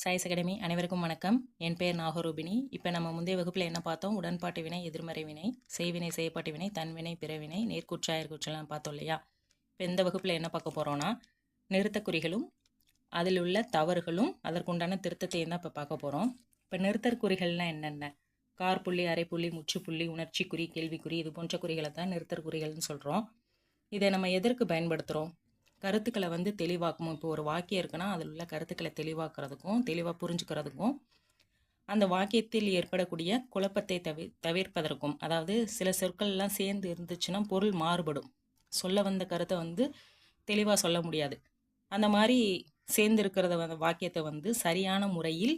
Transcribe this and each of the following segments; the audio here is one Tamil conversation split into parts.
சயின்ஸ் அகாடமி அனைவருக்கும் வணக்கம். என் பெயர் நாகரூபிணி. இப்போ நம்ம முந்தைய வகுப்பில் என்ன பார்த்தோம்? உடன்பாட்டு வினை, எதிர்மறை வினை, செய்வினை, செய்யப்பாட்டு வினை, தன்வினை, பிறவினை, நேர்க்குற்றா எதிர்க்குற்றலாம் பார்த்தோம் இல்லையா? இப்போ இந்த வகுப்பில் என்ன பார்க்க போகிறோன்னா, நிறுத்தக்குறிகளும் அதில் உள்ள தவறுகளும் அதற்குண்டான திருத்தத்தையும் தான் இப்போ பார்க்க போகிறோம். இப்போ நிறுத்தற்குறிகள்னால் என்னென்ன? கார்புள்ளி, அரைப்புள்ளி, முற்றுப்புள்ளி, உணர்ச்சிக்குறி, கேள்விக்குறி, இது போன்ற குறிகளை தான் நிறுத்தற்குறிகள்னு சொல்கிறோம். இதை நம்ம எதற்கு பயன்படுத்துகிறோம்? கருத்துக்களை வந்து தெளிவாக்கும். இப்போ ஒரு வாக்கியம் இருக்குன்னா அதில் உள்ள கருத்துக்களை தெளிவாக்குறதுக்கும் தெளிவாக புரிஞ்சுக்கிறதுக்கும் அந்த வாக்கியத்தில் ஏற்படக்கூடிய குழப்பத்தை தவிர்ப்பதற்கும், அதாவது சில சொற்கள்லாம் சேர்ந்து இருந்துச்சுன்னா பொருள் மாறுபடும், சொல்ல வந்த கருத்தை வந்து தெளிவாக சொல்ல முடியாது. அந்த மாதிரி சேர்ந்து இருக்கிறத வாக்கியத்தை வந்து சரியான முறையில்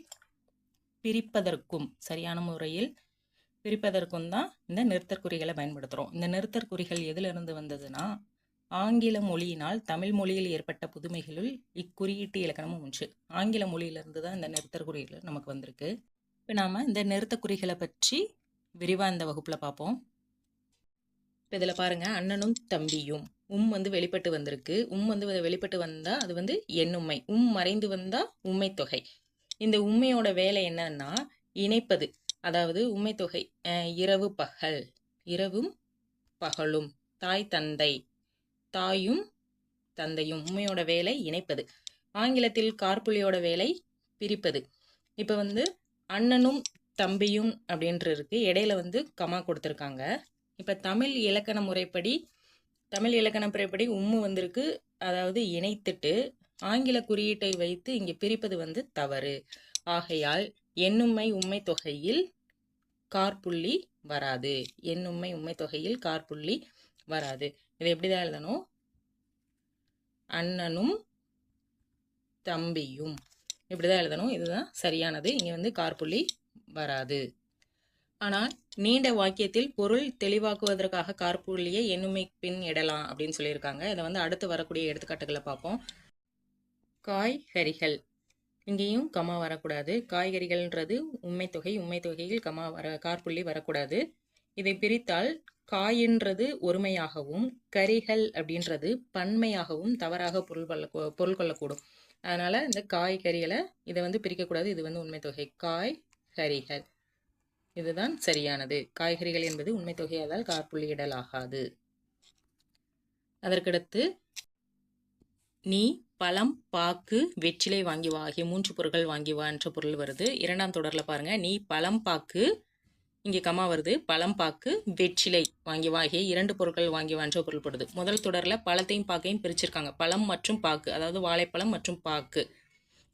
பிரிப்பதற்கும் தான் இந்த நிறுத்தற்குறிகளை பயன்படுத்துகிறோம். இந்த நிறுத்தற்குறிகள் எதிலிருந்து வந்ததுன்னா, ஆங்கில மொழியினால் தமிழ் மொழியில் ஏற்பட்ட புதுமைகளுள் இக்குறியீட்டு இலக்கணமும் ஒன்று. ஆங்கில மொழியிலிருந்து தான் இந்த நிறுத்தற்குறிகள் நமக்கு வந்திருக்கு. இப்போ நாம் இந்த நிறுத்தக்குறிகளை பற்றி விரிவாக இந்த வகுப்பில் பார்ப்போம். இப்போ இதில் பாருங்கள், அண்ணனும் தம்பியும் வந்து வெளிப்பட்டு வந்திருக்கு. வந்து வெளிப்பட்டு வந்தால் அது வந்து எண்ணுமை. மறைந்து வந்தால் உண்மை தொகை. இந்த உண்மையோட வேலை என்னன்னா இணைப்பது. அதாவது உண்மை தொகை இரவு பகல், இரவும் பகலும், தாய் தந்தை, தாயும் தந்தையும். உண்மையோட வேலை இணைப்பது. ஆங்கிலத்தில் கார்புள்ளியோட வேலை பிரிப்பது. இப்போ வந்து அண்ணனும் தம்பியும் அப்படின்ற இருக்கு, இடையில வந்து கமா கொடுத்துருக்காங்க. இப்போ தமிழ் இலக்கண முறைப்படி வந்திருக்கு, அதாவது இணைத்துட்டு ஆங்கில குறியீட்டை வைத்து இங்கே பிரிப்பது வந்து தவறு. ஆகையால் எண்ணுமை உண்மை தொகையில் கார்புள்ளி வராது. எண்ணுமை உண்மை தொகையில் கார்புள்ளி வராது. இதை எப்படிதான் எழுதணும்? அண்ணனும் தம்பியும், இப்படிதான் எழுதணும். இதுதான் சரியானது. இங்கே வந்து கார்புள்ளி வராது. ஆனால் நீண்ட வாக்கியத்தில் பொருள் தெளிவாக்குவதற்காக கார்புள்ளியை எண்ணுமை பின் இடலாம் அப்படின்னு சொல்லியிருக்காங்க. இதை வந்து அடுத்து வரக்கூடிய எடுத்துக்காட்டுகளை பார்ப்போம். காய்கறிகள், இங்கேயும் கமா வரக்கூடாது. காய்கறிகள்ன்றது உண்மை தொகையில் கார்புள்ளி வரக்கூடாது. இதை பிரித்தால் காயின்றது ஒருமையாகவும் கரிகள் அப்படின்றது பன்மையாகவும் தவறாக பொருள் கொள்ளக்கூடும். அதனால இந்த காய்கறிகளை இதை வந்து பிரிக்கக்கூடாது. இது வந்து உண்மை தொகை. காய்கறிகள், இதுதான் சரியானது. காய்கறிகள் என்பது உண்மை தொகையாதால் கார்புள்ளியிடலாகாது. அதற்கடுத்து நீ பழம், பாக்கு, வெற்றிலை வாங்கி வா ஆகிய 3 பொருட்கள் வாங்கி வா என்ற பொருள் வருது. இரண்டாம் தொடரில் பாருங்க, நீ பழம், பாக்கு, இங்கே கமா வருது, பழம், பாக்கு, வெற்றிலை வாங்கி வா ஆகிய 2 பொருட்கள் வாங்கி வா என்ற பொருள்படுது. முதல் தொடரில் பழத்தையும் பாக்கையும் பிரிச்சிருக்காங்க. பழம் மற்றும் பாக்கு, அதாவது வாழைப்பழம் மற்றும் பாக்கு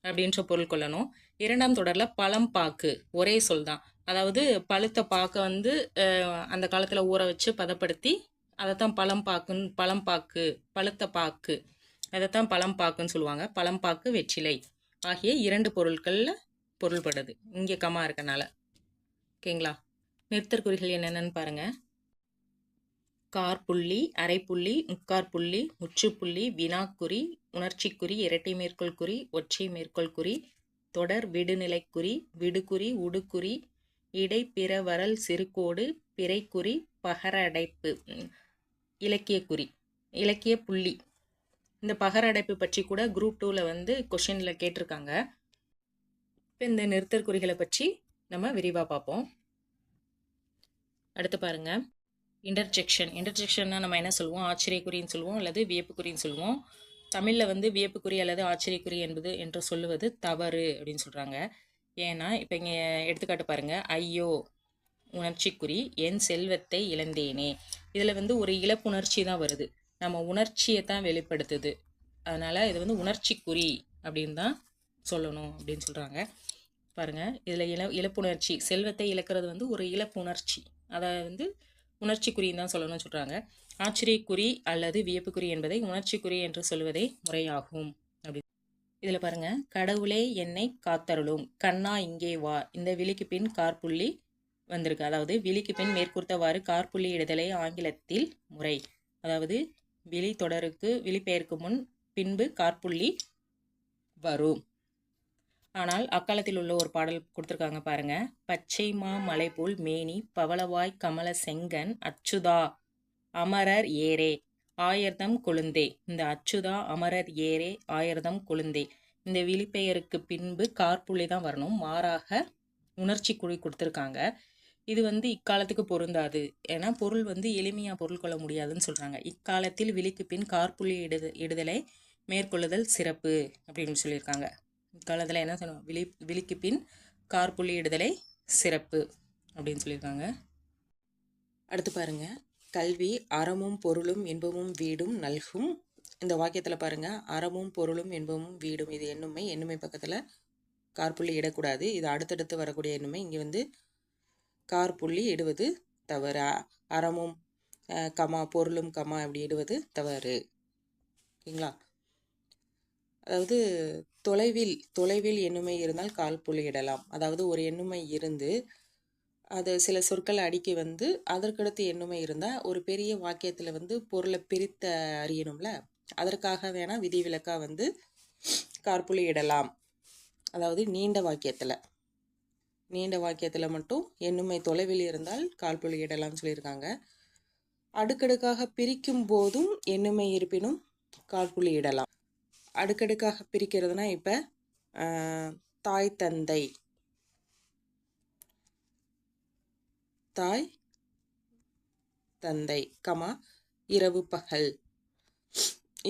அப்படின்ற பொருள் கொள்ளணும். இரண்டாம் தொடரில் பழம், பாக்கு ஒரே சொல் தான். அதாவது பழுத்த பாக்கை வந்து அந்த காலத்தில் ஊற வச்சு பதப்படுத்தி அதைத்தான் பழுத்த பாக்கு, அதைத்தான் பழம் பாக்குன்னு சொல்லுவாங்க. பழம், பாக்கு, வெற்றிலை ஆகிய 2 பொருட்களில் பொருள்படுது. இங்கே கமா இருக்கனால. ஓகேங்களா? நிறுத்தற்குறிகள் என்னென்னு பாருங்க. கார்புள்ளி, அரைப்புள்ளி, முக்காற்புள்ளி, முற்றுப்புள்ளி, வினாக்குறி, உணர்ச்சிக்குறி, இரட்டை மேற்கோள் குறி, ஒற்றை மேற்கோள் குறி, தொடர் விடுநிலைக்குறி, விடுகுறி, உடுக்குறி, இடைப்பிறவரல் சிறுகோடு, பிறைக்குறி, பகர அடைப்பு, இலக்கியக்குறி, இலக்கிய புள்ளி. இந்த பகர அடைப்பு பற்றி கூட குரூப் 2ல் வந்து கொஷினில் கேட்டிருக்காங்க. இப்போ இந்த நிறுத்தற்குறிகளை பற்றி நம்ம விரிவாக பார்ப்போம். அடுத்து பாருங்க, இன்டர்ஜெக்ஷன்னா நம்ம என்ன சொல்லுவோம்? ஆச்சரியக்குறின்னு சொல்லுவோம் அல்லது வியப்புக்குறின்னு சொல்லுவோம். தமிழில் வந்து வியப்புக்குறி அல்லது ஆச்சரியக்குறி என்று சொல்லுவது தவறு அப்படின்னு சொல்கிறாங்க. ஏன்னா இப்போ இங்கே எடுத்துக்காட்டு பாருங்கள். ஐயோ உணர்ச்சிக்குறி, என் செல்வத்தை இழந்தேனே. இதில் வந்து ஒரு இழப்புணர்ச்சி தான் வருது, நம்ம உணர்ச்சியை தான் வெளிப்படுத்துது. அதனால் இது வந்து உணர்ச்சிக்குறி அப்படின்னு தான் சொல்லணும் அப்படின்னு சொல்கிறாங்க. பாருங்கள், இதில் இழப்புணர்ச்சி, செல்வத்தை இழக்கிறது வந்து ஒரு இழப்புணர்ச்சி, அதை வந்து உணர்ச்சிக்குறின்னு தான் சொல்லணும்னு சொல்கிறாங்க. ஆச்சரியக்குறி அல்லது வியப்புக்குறி என்பதை உணர்ச்சிக்குறி என்று சொல்வதே முறையாகும் அப்படி. இதில் பாருங்கள், கடவுளே என்னை காத்தருளும், கண்ணா இங்கே வா. இந்த விழிக்கு பின் கார்புள்ளி வந்திருக்கு. அதாவது விழிக்கு பின் மேற்கூர்த்தவாறு கார்புள்ளி இடுதலை ஆங்கிலத்தில் முறை. அதாவது விழி தொடருக்கு விழிப்பெயருக்கு முன் பின்பு கார்புள்ளி வரும். ஆனால் அக்காலத்தில் உள்ள ஒரு பாடல் கொடுத்துருக்காங்க பாருங்க. பச்சை மா மலை போல் மேனி, பவளவாய் கமல செங்கன், அச்சுதா அமரர் ஏரே ஆயர்தம் கொழுந்தே. இந்த அச்சுதா அமரர் ஏரே ஆயர்தம் கொழுந்தே இந்த விழிப்பெயருக்கு பின்பு காற்புள்ளி தான் வரணும். மாறாக உணர்ச்சி குறி கொடுத்துருக்காங்க. இது வந்து இக்காலத்துக்கு பொருந்தாது. ஏன்னா பொருள் வந்து எளிமையாக பொருள் கொள்ள முடியாதுன்னு சொல்கிறாங்க. இக்காலத்தில் விழிக்கு பின் காற்புள்ளி இடுதலை மேற்கொள்ளுதல் சிறப்பு அப்படின்னு சொல்லியிருக்காங்க. இக்காலத்தில் என்ன சொல்லணும்? விழிக்கு பின் காற்புள்ளி இடுதலை சிறப்பு அப்படின்னு சொல்லியிருக்காங்க. அடுத்து பாருங்க, கல்வி அறமும் பொருளும் இன்பமும் வீடும் நல்கும். இந்த வாக்கியத்தில் பாருங்க, அறமும் பொருளும் இன்பமும் வீடும், இது எண்ணுமை. எண்ணுமை பக்கத்தில் காற்புள்ளி இடக்கூடாது. இது அடுத்தடுத்து வரக்கூடிய எண்ணுமை. இங்கே வந்து காற்புள்ளி இடுவது தவறு. அறமும் கமா பொருளும் கமா அப்படி இடுவது தவறு. ஓகேங்களா? அதாவது தொலைவில் எண்ணுமை இருந்தால் காற்புள்ளி இடலாம். அதாவது ஒரு எண்ணுமை இருந்து அது சில சொற்களை அடுக்கி வந்து அதற்கடுத்து எண்ணுமை இருந்தால் ஒரு பெரிய வாக்கியத்தில் வந்து பொருளை பிரித்த அறியணும்ல, அதற்காக வேணால் விதிவிலக்காக வந்து காற்புள்ளி இடலாம். அதாவது நீண்ட வாக்கியத்தில் மட்டும் எண்ணுமை தொலைவில் இருந்தால் காற்புள்ளி இடலாம்னு சொல்லியிருக்காங்க. அடுக்கடுக்காக பிரிக்கும் போதும் எண்ணுமை இருப்பினும் காற்புள்ளி இடலாம். அடுக்கடுக்காக பிரிக்கிறதுனா இப்போ தாய் தந்தை கமா இரவு பகல்,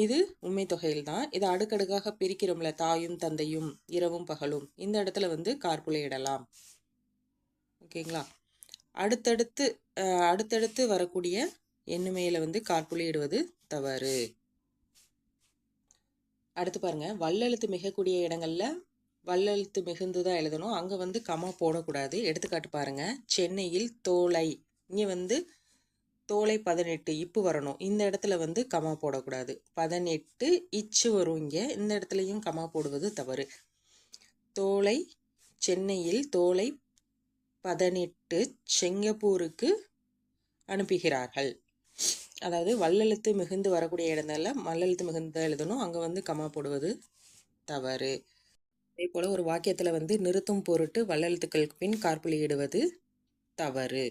இது உண்மை தொகையில் தான். இது அடுக்கடுக்காக பிரிக்கிறோம்ல, தாயும் தந்தையும் இரவும் பகலும், இந்த இடத்துல வந்து காற்புள்ளி இடலாம். ஓகேங்களா? அடுத்தடுத்து வரக்கூடிய எண்ணுமையில வந்து காற்புள்ளி இடுவது தவறு. அடுத்து பாருங்க, வல்லெழுத்து மிகக்கூடிய இடங்கள்ல வல்லெழுத்து மிகுந்துதான் எழுதணும். அங்க வந்து கமா போடக்கூடாது. எடுத்துக்காட்டு பாருங்க, சென்னையில் தோலை, இங்க வந்து தோலை 18 இப்பு வரணும். இந்த இடத்துல வந்து கமா போடக்கூடாது. 18 இச்சு வரும். இங்க இந்த இடத்துலையும் கமா போடுவது தவறு. தோலை சென்னையில் தோலை 18 சிங்கப்பூருக்கு அனுப்புகிறார்கள். அதாவது வல்லெழுத்து மிகுந்து வரக்கூடிய இடத்துல மல்லெழுத்து மிகுந்து எழுதணும். அங்கே வந்து கமா போடுவது தவறு. அதே போல் ஒரு வாக்கியத்தில் வந்து நிறுத்தும் பொருட்டு வல்லெழுத்துக்களுக்கு பின் காற்புள்ளி இடுவது தவறு.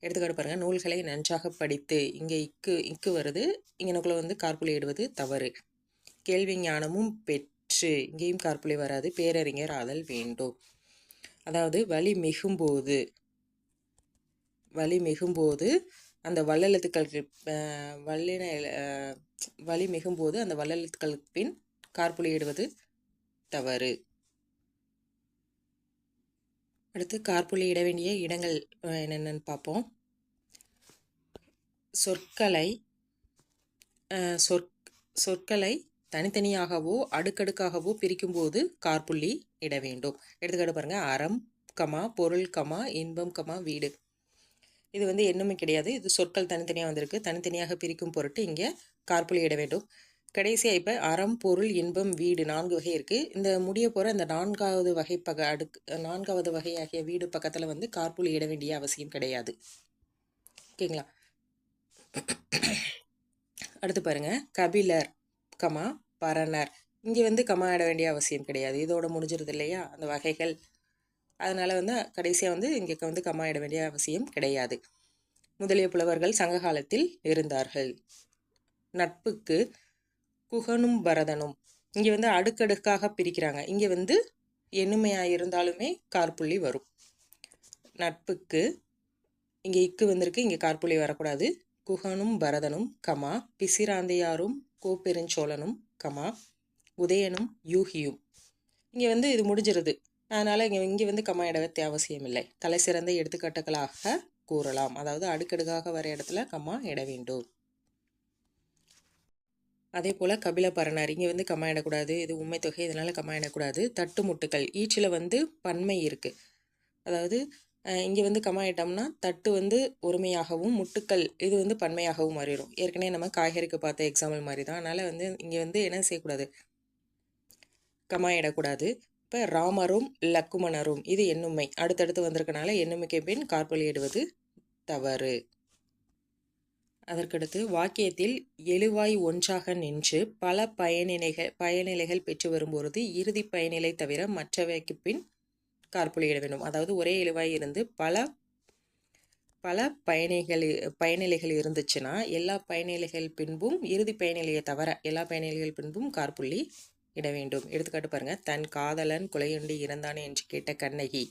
எடுத்துக்காட்டு பாருங்கள், நூல்களை நன்றாக படித்து, இங்கே இக்கு வருது, இங்கனக்குள்ள வந்து காற்புள்ளி இடுவது தவறு. கேள்வி ஞானமும் பெற்று, இங்கேயும் காற்புள்ளி வராது. பேரறிஞர் ஆதல் வேண்டும். அதாவது வலி மிகும்போது அந்த வல்லெழுத்துக்களுக்கு வலி மிகும்போது அந்த வல்லெழுத்துக்களுக்கு பின் காற்புள்ளி இடுவது தவறு. அடுத்து காற்புள்ளி இட வேண்டிய இடங்கள் என்னென்னு பார்ப்போம். சொற்களை தனித்தனியாகவோ அடுக்கடுக்காகவோ பிரிக்கும்போது காற்புள்ளி இட வேண்டும். எடுத்துக்காட்டு பாருங்க, அறம் கமா பொருள் கமா இன்பம் கமா வீடு. இது வந்து எண்ணுமை கிடையாது. இது சொற்கள் தனித்தனியாக வந்திருக்கு. தனித்தனியாக பிரிக்கும் பொருட்டு இங்கே காற்புள்ளி இட வேண்டும். கடைசியாக இப்போ அறம் பொருள் இன்பம் வீடு 4 வகை இருக்குது. இந்த முடிய போகிற இந்த 4வது வகை 4வது வகையாகிய வீடு பக்கத்தில் வந்து காற்புள்ளி இட வேண்டிய அவசியம் கிடையாது. ஓகேங்களா? அடுத்து பாருங்க, கபிலர் கமா பரணர், இங்கே வந்து கமா இட வேண்டிய அவசியம் கிடையாது. இதோட முடிஞ்சிருது இல்லையா அந்த வகைகள். அதனால் வந்து கடைசியாக வந்து இங்கே வந்து கமா இட வேண்டிய அவசியம் கிடையாது. முதலிய புலவர்கள் சங்க காலத்தில் இருந்தார்கள். நட்புக்கு குகனும் பரதனும், இங்கே வந்து அடுக்கடுக்காக பிரிக்கிறாங்க. இங்கே வந்து எண்ணுமையாக இருந்தாலுமே காற்புள்ளி வரும். நட்புக்கு இங்கே இக்கு வந்திருக்கு, இங்கே காற்புள்ளி வரக்கூடாது. குகனும் பரதனும் கமா பிசிராந்தையாரும் கோப்பெருஞ்சோழனும் கமா உதயனும் யூகியும், இங்கே வந்து இது முடிஞ்சிருது. அதனால் இங்கே வந்து கமா இட அவசியம் இல்லை. தலை சிறந்த எடுத்துக்காட்டுகளாக கூறலாம். அதாவது அடுக்கடுக்காக வர இடத்துல கமா இட வேண்டும். அதே போல் கபில பரணர், இங்கே வந்து கமா இடக்கூடாது. இது உண்மை தொகை, இதனால் கமா இடக்கூடாது. தட்டு முட்டுக்கள், ஈச்சில் வந்து பன்மை இருக்குது. அதாவது இங்கே வந்து கமா இட்டோம்னா தட்டு வந்து ஒருமையாகவும் முட்டுக்கள் இது வந்து பன்மையாகவும் மாறிடும். ஏற்கனவே நம்ம காய்கறிக்கு பார்த்த எக்ஸாம்பிள் மாதிரி தான். அதனால் வந்து இங்கே வந்து என்ன செய்யக்கூடாது, கமா இடக்கூடாது. இப்போ ராமரும் லக்குமணரும், இது எண்ணுமை, அடுத்தடுத்து வந்திருக்கனால எண்ணுமைக்கு பின் காற்புள்ளி இடுவது தவறு. அதற்கடுத்து வாக்கியத்தில் எழுவாய் ஒன்றாக நின்று பல பயனிலைகள் பெற்று வரும்பொழுது இறுதி பயனிலை தவிர மற்றவைக்கு பின் காற்புள்ளி இட வேண்டும். அதாவது ஒரே எழுவாய் இருந்து பல பயனிலைகள் இருந்துச்சுன்னா எல்லா பயனிலைகள் பின்பும் இறுதி பயனிலையை தவிர எல்லா பயனிலைகள் பின்பும் காற்புள்ளி இட வேண்டும். எடுத்துக்காட்டு பாருங்க. தன் காதலன் கொலையுண்டு இறந்தானே என்று கேட்ட கண்ணகி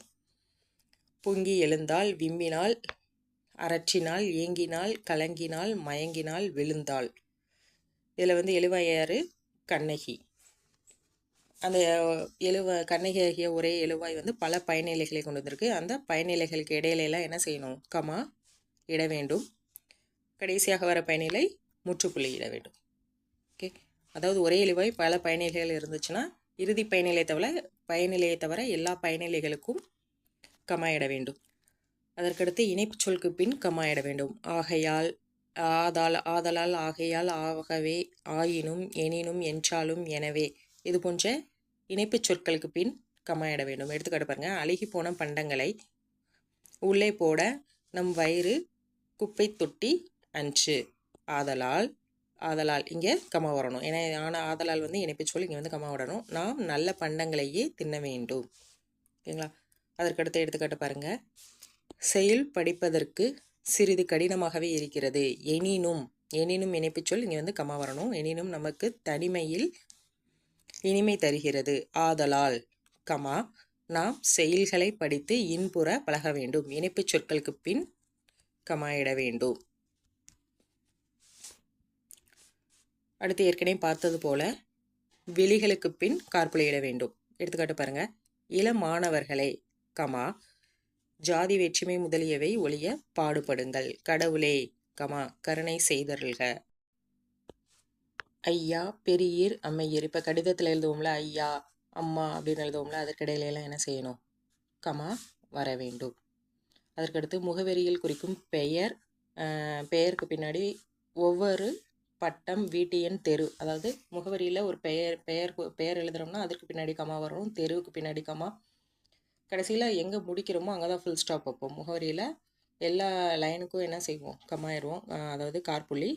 பொங்கி எழுந்தாள், விம்மினாள், அரற்றினாள், ஏங்கினாள், கலங்கினாள், மயங்கினாள், விழுந்தாள். இதில் வந்து எழுவாய் யாரு? கண்ணகி. அந்த கண்ணகி ஆகிய ஒரே எழுவாய் வந்து பல பயனிலைகளை கொண்டு வந்திருக்கு. அந்த பயனிலைகளுக்கு இடையிலெல்லாம் என்ன செய்யணும்? கமா இட வேண்டும். கடைசியாக வர பயனிலை முற்றுப்புள்ளி இட வேண்டும். ஓகே, அதாவது ஒரே எழுவாய் பல பயனிலைகள் இருந்துச்சுன்னா இறுதி பயனிலையை தவிர எல்லா பயனிலைகளுக்கும் கமா இட வேண்டும். அதற்கடுத்து இணைப்பு சொல்லுக்கு பின் கமா இட வேண்டும். ஆகையால், ஆதலால், ஆகையால், ஆகவே, ஆயினும், எனினும், என்றாலும், எனவே இது போன்ற இணைப்பு சொற்களுக்கு பின் கமா இட வேண்டும். எடுத்துக்காட்டு பாருங்க. அழுகி போன பண்டங்களை உள்ளே போட நம் வயிறு குப்பை தொட்டி அன்று. ஆதலால் இங்கே கமா வரணும். ஏன்னா ஆதலால் வந்து இணைப்பு சொல், இங்கே வந்து கமா விடணும். நாம் நல்ல பண்டங்களையே தின்ன வேண்டும். ஓகேங்களா? அதற்கடுத்து எடுத்துக்காட்டு பாருங்க. செயல் படிப்பதற்கு சிறிது கடினமாகவே இருக்கிறது. எனினும் இணைப்பு சொல், இங்கே வந்து கமா வரணும். எனினும் நமக்கு தனிமையில் இனிமை தருகிறது. ஆதலால் கமா நாம் செயல்களை படித்து இன்புற பழக வேண்டும். இணைப்பு சொற்களுக்கு பின் கமா இட வேண்டும். அடுத்து ஏற்கனவே பார்த்தது போல வெளிகளுக்கு பின் காற்புள்ளி இட வேண்டும். எடுத்துக்காட்டு பாருங்க. இளமாணவர்களே கமா ஜாதி வேற்றுமை முதலியவை ஒழிய பாடுபடுங்கள். கடவுளே கமா கருணை செய்தருள்க. ஐயா, பெரியர், அம்மையர். இப்போ கடிதத்தில் எழுதுவோம்ல ஐயா, அம்மா அப்படின்னு எழுதுவோம்ல, அதற்கிடையிலெல்லாம் என்ன செய்யணும்? கமா வர வேண்டும். அதற்கடுத்து முகவரியில் குறிக்கும் பெயருக்கு பின்னாடி ஒவ்வொரு பட்டம், வீட்டு எண், தெரு. அதாவது முகவரியில் ஒரு பெயர் எழுதுகிறோம்னா அதற்கு பின்னாடி கமா வரும். தெருவுக்கு பின்னாடி கமா. கடைசியில் எங்கே முடிக்கிறோமோ அங்கே தான் ஃபுல் ஸ்டாப் வைப்போம். முகவரியில் எல்லா லைனுக்கும் என்ன செய்வோம்? கமா ஆயிடுவோம். அதாவது காற்புள்ளி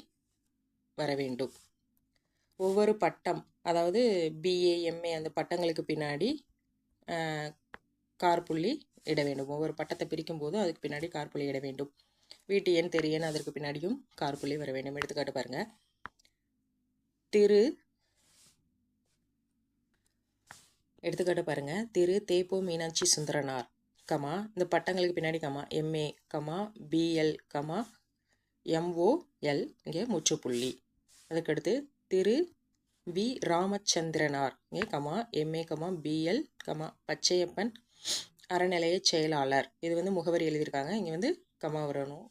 வர வேண்டும். ஒவ்வொரு பட்டம், அதாவது பிஏ, எம்ஏ அந்த பட்டங்களுக்கு பின்னாடி காற்புள்ளி இட வேண்டும். ஒவ்வொரு பட்டத்தை பிரிக்கும் போதும் அதுக்கு பின்னாடி காற்புள்ளி இட வேண்டும். வீட்டு எண், தெரு எண் அதற்கு பின்னாடியும் காற்புள்ளி வர வேண்டும். எடுத்துக்காட்டு பாருங்க. திரு தேப்போ மீனாட்சி சுந்தரனார் கமா இந்த பட்டங்களுக்கு பின்னாடி comma MA comma BL comma MOL இங்கே முற்றுப்புள்ளி. அதுக்கடுத்து திரு வி ராமச்சந்திரனார் இங்கே comma MA comma BL comma Pachaiyappan அறநிலைய செயலாளர். இது வந்து முகவரி எழுதியிருக்காங்க. இங்கே வந்து கமா வரணும்.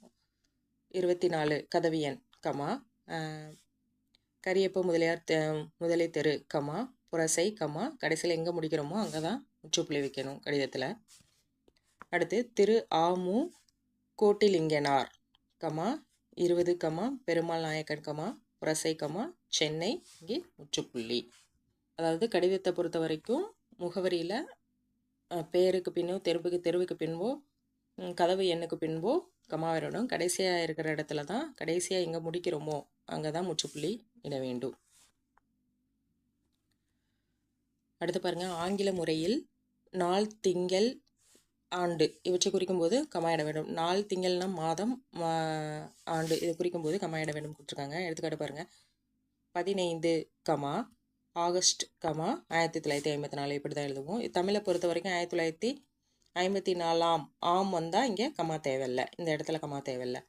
24 கதவியன் கமா கரியப்ப முதலை தெரு கமா புரசை கமா கடைசியில் எங்கே முடிக்கிறோமோ அங்கே தான் முற்றுப்புள்ளி வைக்கணும் கடிதத்தில். அடுத்து திரு ஆமு கோட்டிலிங்கனார் கமா 20 கமா பெருமாள் நாயக்கன் கமா புரசை கமா சென்னை இங்கே முற்றுப்புள்ளி. அதாவது கடிதத்தை பொறுத்த வரைக்கும் முகவரியில் பெயருக்கு பின்னோ தெருவுக்கு பின்போ கதவு எண்ணுக்கு பின்போ கமா வரணும். கடைசியாக இருக்கிற இடத்துல தான் கடைசியாக எங்கே முடிக்கிறோமோ அங்கே தான் முற்றுப்புள்ளி இட வேண்டும். அடுத்து பாருங்கள். ஆங்கில முறையில் நாள், திங்கள், ஆண்டு இவற்றை குறிக்கும் போது கமா இட வேண்டும். நாள், திங்கள்னா மாதம், ஆண்டு இதை குறிக்கும் போது கமா இட வேண்டும் கொடுத்துருக்காங்க. எடுத்துக்காட்டு பாருங்கள். 15 கமா ஆகஸ்ட் கமா 1954 இப்படி தான் எழுதுவோம். தமிழை பொறுத்த வரைக்கும் 1954 ஆம் வந்தால் இங்கே கமா தேவையில்லை. இந்த இடத்துல கமா தேவையில்லை.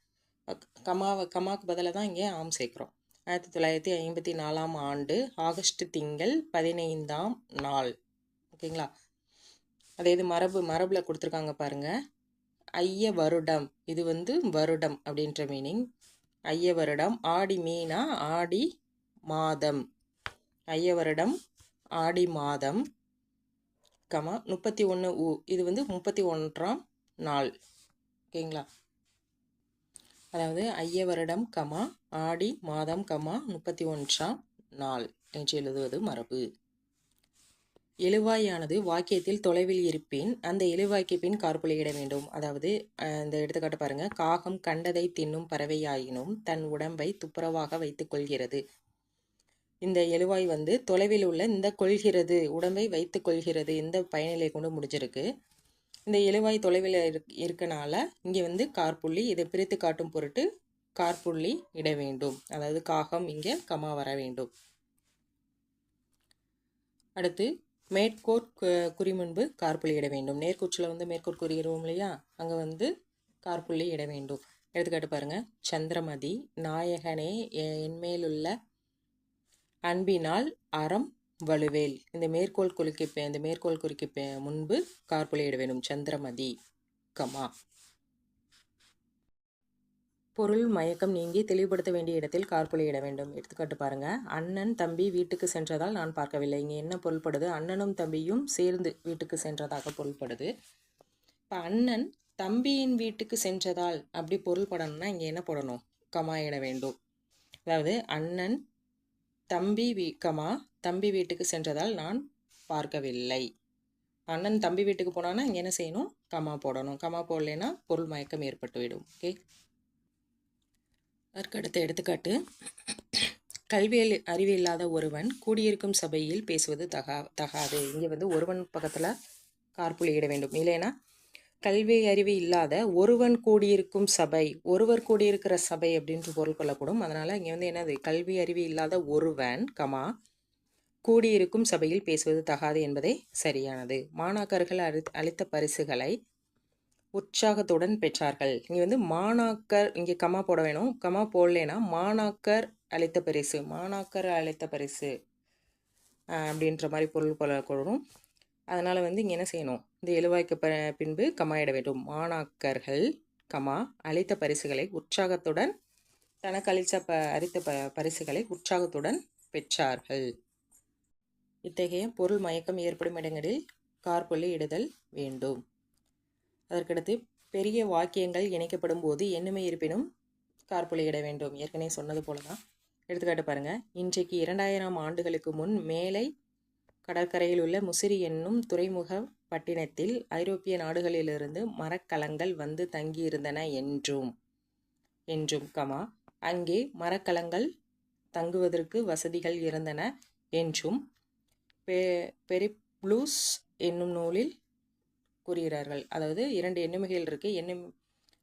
கமாவுக்கு பதிலாக தான் இங்கே ஆம் சேர்க்குறோம். 1954 ஆண்டு ஆகஸ்ட் திங்கள் 15ஆம் நாள். ஓகேங்களா? அதே இது மரபில் கொடுத்துருக்காங்க பாருங்கள். ஐய வருடம், இது வந்து வருடம் அப்படின்ற மீனிங். ஐய வருடம். ஆடி மீனா ஆடி மாதம். ஐய வருடம் ஆடி மாதம் கமா 31 இது வந்து 31ஆம் நாள். ஓகேங்களா? அதாவது ஐய வருடம் கமா ஆடி மாதம் கமா 31ஆம் நாள் என்று எழுதுவது மரபு. எழுவாயானது வாக்கியத்தில் தொலைவில் இருப்பின் அந்த எழுவாய்க்கு பின் காற்புள்ளி இட வேண்டும். அதாவது இந்த எடுத்துக்காட்டு பாருங்க. காகம் கண்டதை தின்னும் பறவையாயினும் தன் உடம்பை துப்புரவாக வைத்துக் கொள்கிறது. இந்த எழுவாய் வந்து தொலைவில் உள்ள இந்த கொள்கிறது, உடம்பை வைத்துக் கொள்கிறது, இந்த பயனிலை கொண்டு முடிஞ்சிருக்கு. இந்த எழுவாய் தொலைவில் இருக்கனால இங்கே வந்து காற்புள்ளி, இதை பிரித்து காட்டும் பொருட்டு காற்புள்ளி இட வேண்டும். அதாவது காகம் இங்கே கமா வர வேண்டும். அடுத்து மேற்கோட் குறி முன்பு காற்புள்ளி இட வேண்டும். நேர்கூற்றில் வந்து மேற்கோட் குறியிடுவோம் இல்லையா, அங்கே வந்து காற்புள்ளி இட வேண்டும். எடுத்துக்காட்டு பாருங்கள். சந்திரமதி நாயகனே என்மேலுள்ள அன்பினால் அறம் வலுவேல். இந்த மேற்கோள் குறிக்கு முன்பு காற்புள்ளி இட வேண்டும். சந்திரமதி கமா. பொருள் மயக்கம் நீங்கி தெளிவுபடுத்த வேண்டிய இடத்தில் காற்புள்ளி இட வேண்டும். எடுத்துக்காட்டு பாருங்க. அண்ணன் தம்பி வீட்டுக்கு சென்றதால் நான் பார்க்கவில்லை. இங்கே என்ன பொருள்படுது? அண்ணனும் தம்பியும் சேர்ந்து வீட்டுக்கு சென்றதாக பொருள்படுது. இப்போ அண்ணன் தம்பியின் வீட்டுக்கு சென்றதால் அப்படி பொருள்படணும்னா இங்கே என்ன போடணும்? கமா இட வேண்டும். அதாவது அண்ணன் தம்பி வீட்டுக்கு சென்றதால் நான் பார்க்கவில்லை. அண்ணன் தம்பி வீட்டுக்கு போனான்னா இங்கே என்ன செய்யணும்? கமா போடணும். கமா போடலைன்னா பொருள் மயக்கம் ஏற்பட்டுவிடும். ஓகே. அதற்கடுத்த எடுத்துக்காட்டு. கல்வி அறிவு இல்லாத ஒருவன் கூடியிருக்கும் சபையில் பேசுவது தகாது. இங்கே வந்து ஒருவன் பக்கத்தில் காற்புள்ளி இட வேண்டும். இல்லைன்னா கல்வி அறிவு இல்லாத ஒருவன் கூடியிருக்கும் சபை, ஒருவர் கூடியிருக்கிற சபை அப்படின்ட்டு பொருள் கொள்ளக்கூடும். அதனால் இங்கே வந்து என்னது? கல்வி அறிவு இல்லாத ஒருவன் கமா கூடியிருக்கும் சபையில் பேசுவது தகாது என்பதே சரியானது. மாணாக்கர்கள் அளித்த பரிசுகளை உற்சாகத்துடன் பெற்றார்கள். இங்கே வந்து மாணாக்கர், இங்கே கமா போட வேணும். கமா போடலைன்னா மாணாக்கர் அளித்த பரிசு அப்படின்ற மாதிரி பொருள் கொள்ளக்கூடும். அதனால் வந்து இங்கே என்ன செய்யணும்? இந்த எழுவாய்க்கு பின்பு கமா இட வேண்டும். மாணாக்கர்கள் கமா அளித்த பரிசுகளை உற்சாகத்துடன் தனக்கு அளித்த பரிசுகளை உற்சாகத்துடன் பெற்றார்கள். இத்தகைய பொருள் மயக்கம் ஏற்படும் இடங்களில் காற்புள்ளி இடுதல் வேண்டும். அதற்கடுத்து பெரிய வாக்கியங்கள் இணைக்கப்படும் போது எண்ணுமை இருப்பினும் காற்புள்ளி இட வேண்டும். ஏற்கனவே சொன்னது போல தான். எடுத்துக்காட்டு பாருங்க. இன்றைக்கு 2000 ஆண்டுகளுக்கு முன் மேலை கடற்கரையில் உள்ள முசிறி என்னும் துறைமுக பட்டினத்தில் ஐரோப்பிய நாடுகளிலிருந்து மரக்கலங்கள் வந்து தங்கியிருந்தன என்றும் கமா அங்கே மரக்கலங்கள் தங்குவதற்கு வசதிகள் இருந்தன என்றும் பெரிப்ளூஸ் என்னும் நூலில் கூறுகிறார்கள். அதாவது 2 எண்ணுமைகள் இருக்கு.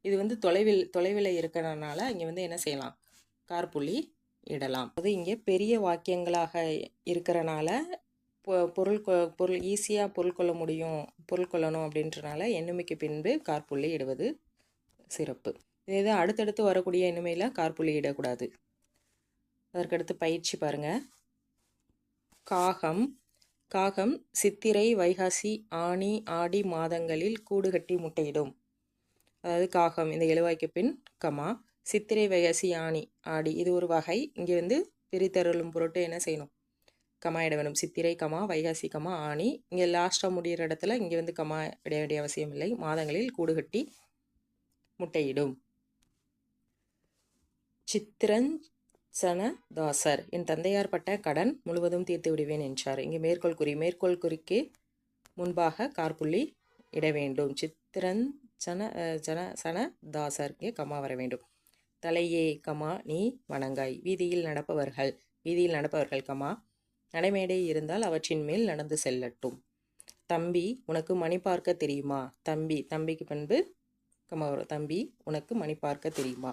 இது வந்து தொலைவில் இருக்கிறதுனால இங்கே வந்து என்ன செய்யலாம்? காற்புள்ளி இடலாம். அது இங்கே பெரிய வாக்கியங்களாக இருக்கிறனால பொருள் ஈஸியாக பொருள் கொள்ளணும் அப்படின்றனால எண்ணுமைக்கு பின்பு காற்புள்ளி இடுவது சிறப்பு. இது அடுத்தடுத்து வரக்கூடிய எண்ணுமையில் காற்புள்ளி இடக்கூடாது. அதற்கடுத்து பயிற்சி பாருங்க. காகம் சித்திரை வைகாசி ஆனி ஆடி மாதங்களில் கூடு கட்டி முட்டையிடும். அதாவது காகம் இந்த எழுவாய்க்கு பின் கமா சித்திரை வைகாசி ஆனி ஆடி இது ஒரு வகை. இங்கே வந்து பிரித்தருளும் பொருட்டு என்ன செய்யணும்? கமா இட வேணும். சித்திரை கமா வைகாசி கமா ஆனி. இங்கே லாஸ்ட்டாக முடிகிற இடத்துல இங்கே வந்து கமா இட வேண்டிய அவசியம் இல்லை. மாதங்களில் கூடு கட்டி முட்டையிடும். சித்திரஞ்சனதாசர் என் தந்தையார் பட்ட கடன் முழுவதும் தீர்த்து விடுவேன் என்றார். இங்கே மேற்கோள் குறிக்கு முன்பாக காற்புள்ளி இட வேண்டும். சித்திரஞ்சனதாசர் இங்கே கமா வர வேண்டும். தலையே கமா நீ வணங்காய். வீதியில் நடப்பவர்கள் கமா நடைமேடை இருந்தால் அவற்றின் மேல் நடந்து செல்லட்டும். தம்பி உனக்கு மணி பார்க்க தெரியுமா? தம்பிக்கு பண்பு கமா வரும். தம்பி உனக்கு மணி பார்க்க தெரியுமா?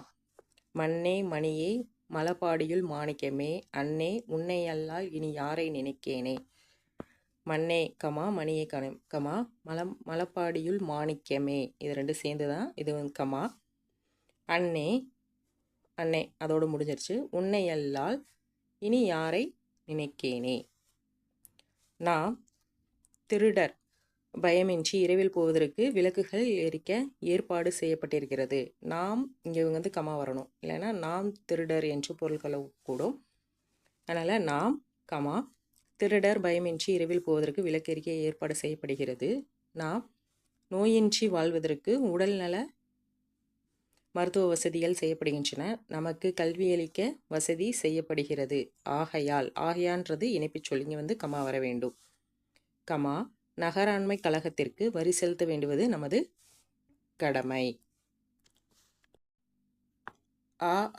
மண்ணே மணியே மலப்பாடியுள் மாணிக்கமே அன்னே உன்னை அல்லால் இனி யாரை நினைக்கேனே. மண்ணே கமா மணியே கமா மலப்பாடியுள் மாணிக்கமே இது 2 சேர்ந்து தான் இது கமா. அன்னே அதோடு முடிஞ்சிருச்சு. உன்னை அல்லால் இனி யாரை நினைக்கேனே. நாம் திருடர் பயமின்றி இரவில் போவதற்கு விளக்குகள் எரிக்க ஏற்பாடு செய்யப்பட்டிருக்கிறது. நாம் இங்கே வந்து கமா வரணும். இல்லைன்னா நாம் திருடர் என்று பொருள் கொள்ளக்கூடும். அதனால் நாம் கமா திருடர் பயமின்றி இரவில் போவதற்கு விளக்கு எரிக்க ஏற்பாடு செய்யப்படுகிறது. நாம் நோயின்றி வாழ்வதற்கு உடல்நல மருத்துவ வசதிகள் செய்யப்படுகின்றன. நமக்கு கல்வியளிக்க வசதி செய்யப்படுகிறது. ஆகையான்றது இணைப்புச் சொல். இங்கே வந்து கமா வர வேண்டும். கமா நகராண்மை கழகத்திற்கு வரி செலுத்த வேண்டுவது நமது கடமை.